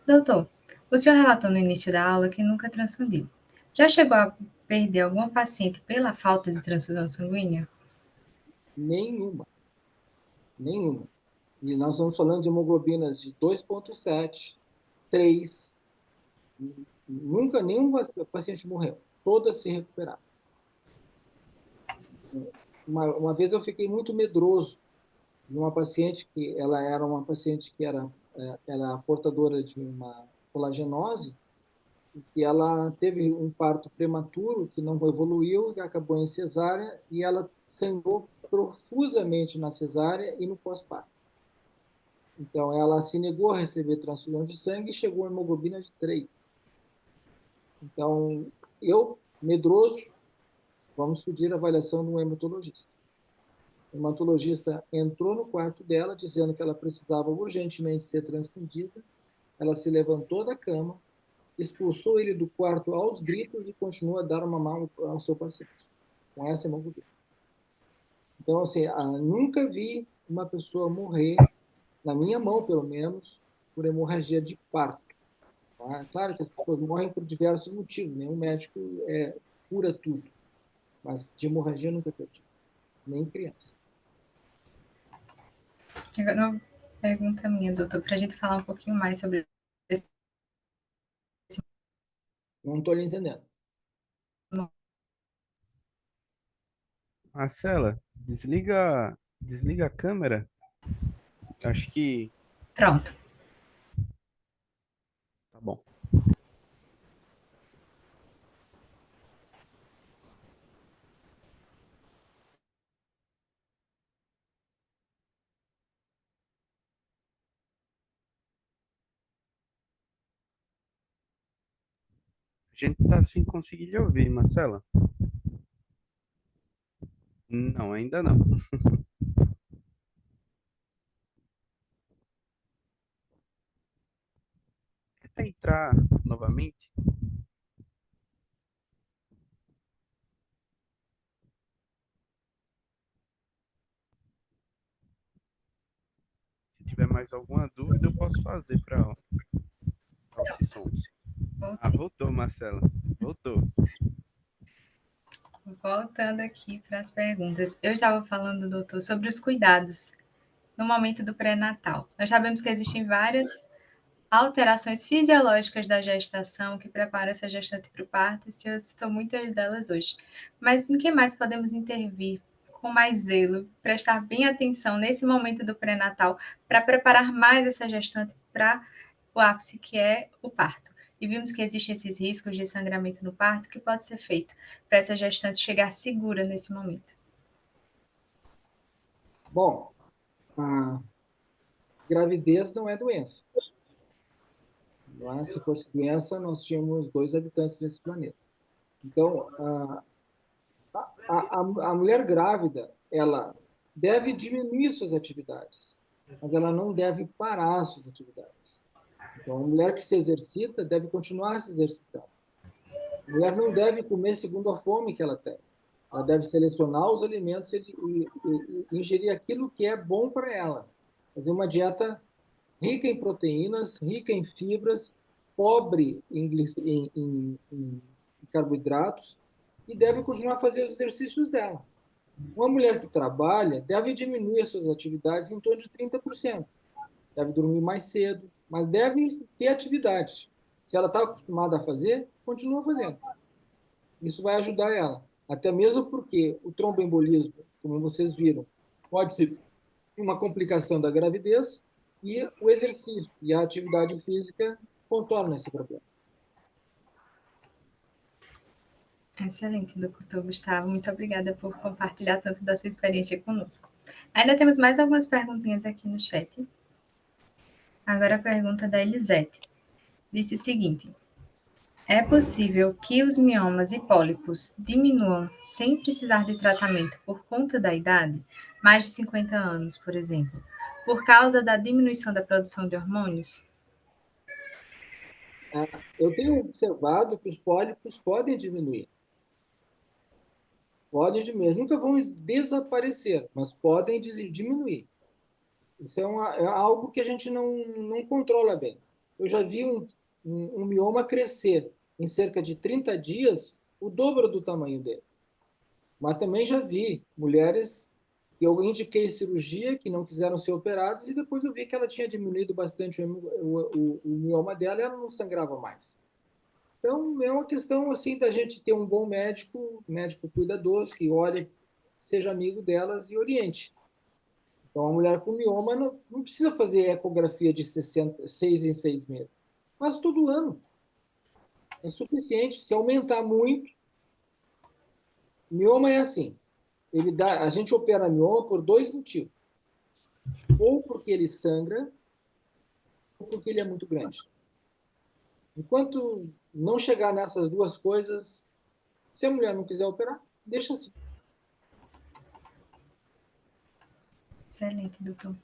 Doutor, o senhor relatou no início da aula que nunca transfundiu. Já chegou a perder alguma paciente pela falta de transfusão sanguínea? Nenhuma, nenhuma. E nós estamos falando de hemoglobinas de 2,7, 3. Nunca nenhum paciente morreu. Todas se recuperaram. Uma vez eu fiquei muito medroso de uma paciente que ela era uma paciente que era portadora de uma colagenose, e ela teve um parto prematuro que não evoluiu, que acabou em cesárea, e ela sangrou profusamente na cesárea e no pós-parto. Então, ela se negou a receber transfusão de sangue e chegou a hemoglobina de 3. Então, eu, medroso, vamos pedir a avaliação de um hematologista. O hematologista entrou no quarto dela, dizendo que ela precisava urgentemente ser transfundida. Ela se levantou da cama, expulsou ele do quarto aos gritos e continuou a dar uma mão ao seu paciente, com essa hemoglobina. Então, assim, nunca vi uma pessoa morrer, na minha mão, pelo menos, por hemorragia de parto. Tá? Claro que as pessoas morrem por diversos motivos, nenhum médico cura tudo, mas de hemorragia nunca perdi, nem criança. Agora, uma pergunta minha, doutor, para a gente falar um pouquinho mais sobre esse. Não estou lhe entendendo. Marcela, desliga a câmera. Acho que Pronto. tá bom. A gente tá sem conseguir lhe ouvir, Marcela. Não, ainda não. Tenta entrar novamente. Se tiver mais alguma dúvida, eu posso fazer para o Sisson. Ah, voltou, Marcela. Voltou. Voltando aqui para as perguntas. Eu estava falando, doutor, sobre os cuidados no momento do pré-natal. Nós sabemos que existem várias alterações fisiológicas da gestação que preparam essa gestante para o parto, e o senhor citou muitas delas hoje. Mas em que mais podemos intervir com mais zelo, prestar bem atenção nesse momento do pré-natal para preparar mais essa gestante para o ápice que é o parto? E vimos que existem esses riscos de sangramento no parto, que pode ser feito para essa gestante chegar segura nesse momento. Bom, a gravidez não é doença. Não é? Se fosse doença, nós tínhamos 2 habitantes nesse planeta. Então, a mulher grávida, ela deve diminuir suas atividades, mas ela não deve parar suas atividades. Então, a mulher que se exercita deve continuar se exercitando. A mulher não deve comer segundo a fome que ela tem. Ela deve selecionar os alimentos e ingerir aquilo que é bom para ela. Fazer uma dieta rica em proteínas, rica em fibras, pobre em carboidratos, e deve continuar a fazer os exercícios dela. Uma mulher que trabalha deve diminuir as suas atividades em torno de 30%. Deve dormir mais cedo, mas deve ter atividade. Se ela está acostumada a fazer, continua fazendo. Isso vai ajudar ela. Até mesmo porque o tromboembolismo, como vocês viram, pode ser uma complicação da gravidez, e o exercício e a atividade física contornam esse problema. Excelente, doutor Gustavo. Muito obrigada por compartilhar tanto da sua experiência conosco. Ainda temos mais algumas perguntinhas aqui no chat. Agora a pergunta da Elisete. Disse o seguinte: é possível que os miomas e pólipos diminuam sem precisar de tratamento por conta da idade? Mais de 50 anos, por exemplo, por causa da diminuição da produção de hormônios? Eu tenho observado que os pólipos podem diminuir. Podem diminuir. Nunca vão desaparecer, mas podem diminuir. Isso é algo que a gente não controla bem. Eu já vi um mioma crescer em cerca de 30 dias o dobro do tamanho dele. Mas também já vi mulheres que eu indiquei cirurgia, que não quiseram ser operadas, e depois eu vi que ela tinha diminuído bastante o mioma dela e ela não sangrava mais. Então, é uma questão assim da gente ter um bom médico cuidadoso, que olhe, seja amigo delas e oriente. Então, a mulher com mioma não precisa fazer ecografia de 6 em 6 meses, mas todo ano. É suficiente. Se aumentar muito, mioma é assim. A gente opera mioma por 2 motivos. Ou porque ele sangra, ou porque ele é muito grande. Enquanto não chegar nessas duas coisas, se a mulher não quiser operar, deixa assim. Excelente, doutor.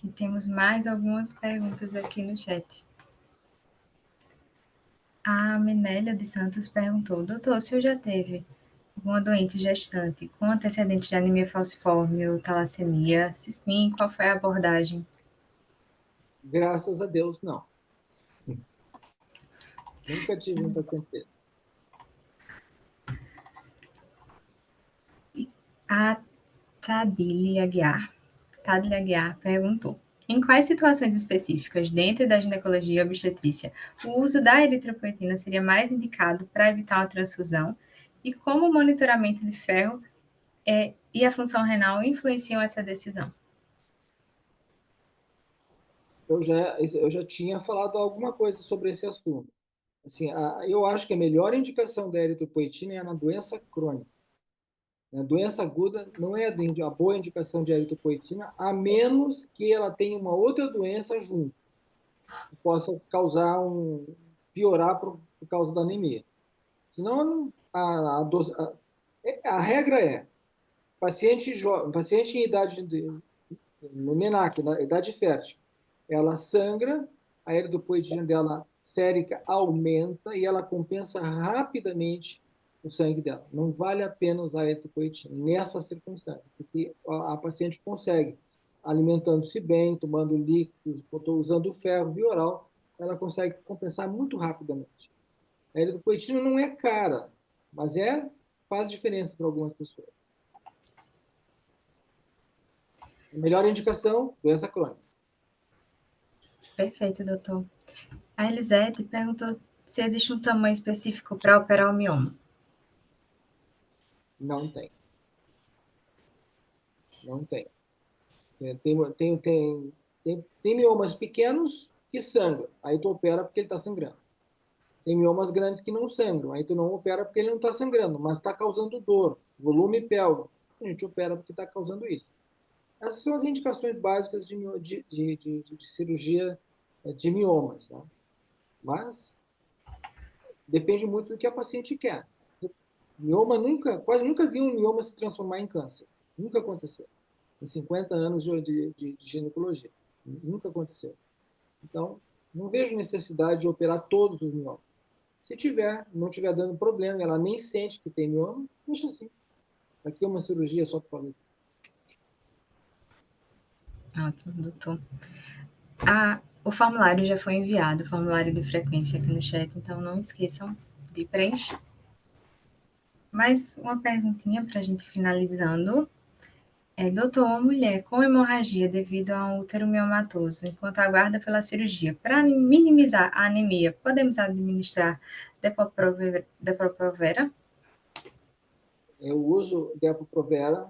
E temos mais algumas perguntas aqui no chat. A Minélia de Santos perguntou: doutor, o senhor já teve alguma doente gestante com antecedente de anemia falciforme ou talassemia? Se sim, qual foi a abordagem? Graças a Deus, não. Nunca tive um paciente desse. A Tadile Aguiar perguntou: em quais situações específicas, dentro da ginecologia e obstetrícia, o uso da eritropoetina seria mais indicado para evitar uma transfusão? E como o monitoramento de ferro e a função renal influenciam essa decisão? Eu já tinha falado alguma coisa sobre esse assunto. Assim, eu acho que a melhor indicação da eritropoetina é na doença crônica. A doença aguda não é a boa indicação de eritropoetina, a menos que ela tenha uma outra doença junto, que possa piorar por causa da anemia. Senão, a regra é, paciente em idade no MENAC, na idade fértil, ela sangra, a eritropoetina dela sérica aumenta e ela compensa rapidamente o sangue dela. Não vale a pena usar a eritropoetina nessa circunstância, porque a paciente consegue, alimentando-se bem, tomando líquidos, usando ferro via oral, ela consegue compensar muito rapidamente. A eritropoetina não é cara, mas faz diferença para algumas pessoas. A melhor indicação, doença crônica. Perfeito, doutor. A Elisete perguntou se existe um tamanho específico para operar o mioma. Não tem. Não tem. Tem miomas pequenos que sangram. Aí tu opera porque ele está sangrando. Tem miomas grandes que não sangram. Aí tu não opera porque ele não está sangrando, mas está causando dor, volume pélvico. A gente opera porque está causando isso. Essas são as indicações básicas de cirurgia de miomas. Tá? Mas depende muito do que a paciente quer. Mioma quase nunca vi um mioma se transformar em câncer. Nunca aconteceu. Em 50 anos de ginecologia. Nunca aconteceu. Então, não vejo necessidade de operar todos os miomas. Se não tiver dando problema, ela nem sente que tem mioma, deixa assim. Aqui é uma cirurgia só por causa disso. Ótimo, doutor. O formulário já foi enviado, o formulário de frequência aqui no chat, então não esqueçam de preencher. Mais uma perguntinha para a gente finalizando. Doutor, uma mulher com hemorragia devido a um útero miomatoso, enquanto aguarda pela cirurgia, para minimizar a anemia, podemos administrar Depo-Provera? Eu uso Depo-Provera,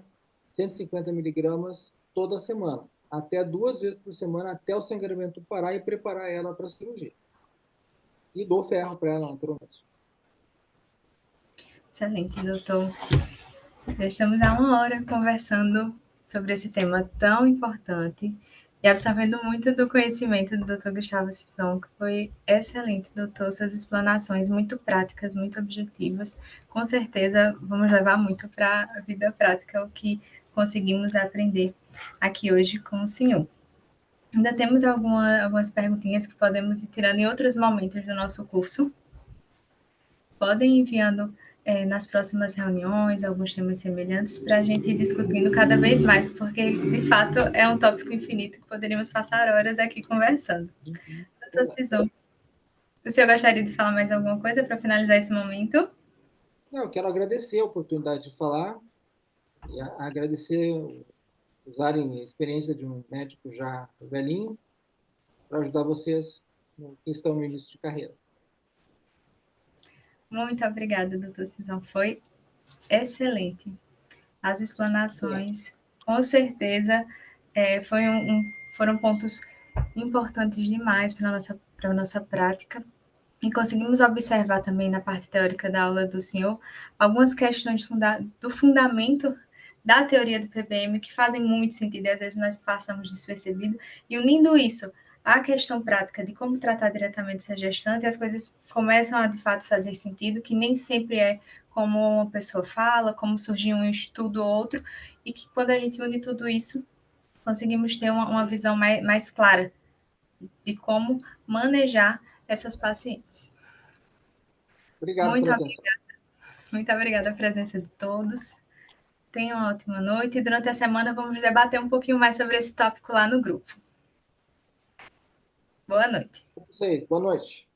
150 miligramas toda semana, até 2 vezes por semana, até o sangramento parar e preparar ela para a cirurgia. E dou ferro para ela, naturalmente. Excelente, doutor. Já estamos há 1 hora conversando sobre esse tema tão importante e absorvendo muito do conhecimento do Dr. Gustavo Sison, que foi excelente, doutor. Suas explanações muito práticas, muito objetivas. Com certeza vamos levar muito para a vida prática o que conseguimos aprender aqui hoje com o senhor. Ainda temos algumas perguntinhas que podemos ir tirando em outros momentos do nosso curso. Podem ir enviando nas próximas reuniões alguns temas semelhantes para a gente ir discutindo cada vez mais, porque de fato é um tópico infinito que poderíamos passar horas aqui conversando. Doutor Sison, o senhor gostaria de falar mais alguma coisa para finalizar esse momento? Eu quero agradecer a oportunidade de falar e agradecer usarem a experiência de um médico já velhinho para ajudar vocês que estão no início de carreira. Muito obrigada, doutor Sison. Foi excelente. As explanações, com certeza, foram pontos importantes demais para a nossa prática. E conseguimos observar também na parte teórica da aula do senhor algumas questões do fundamento da teoria do PBM que fazem muito sentido e às vezes nós passamos despercebido. E unindo isso à questão prática de como tratar diretamente essa gestante, as coisas começam a de fato fazer sentido, que nem sempre é como uma pessoa fala, como surgiu um estudo ou outro, e que quando a gente une tudo isso, conseguimos ter uma visão mais clara de como manejar essas pacientes. Obrigado pela atenção. Muito obrigada a presença de todos. Tenham uma ótima noite e durante a semana vamos debater um pouquinho mais sobre esse tópico lá no grupo. Boa noite. Vocês, boa noite.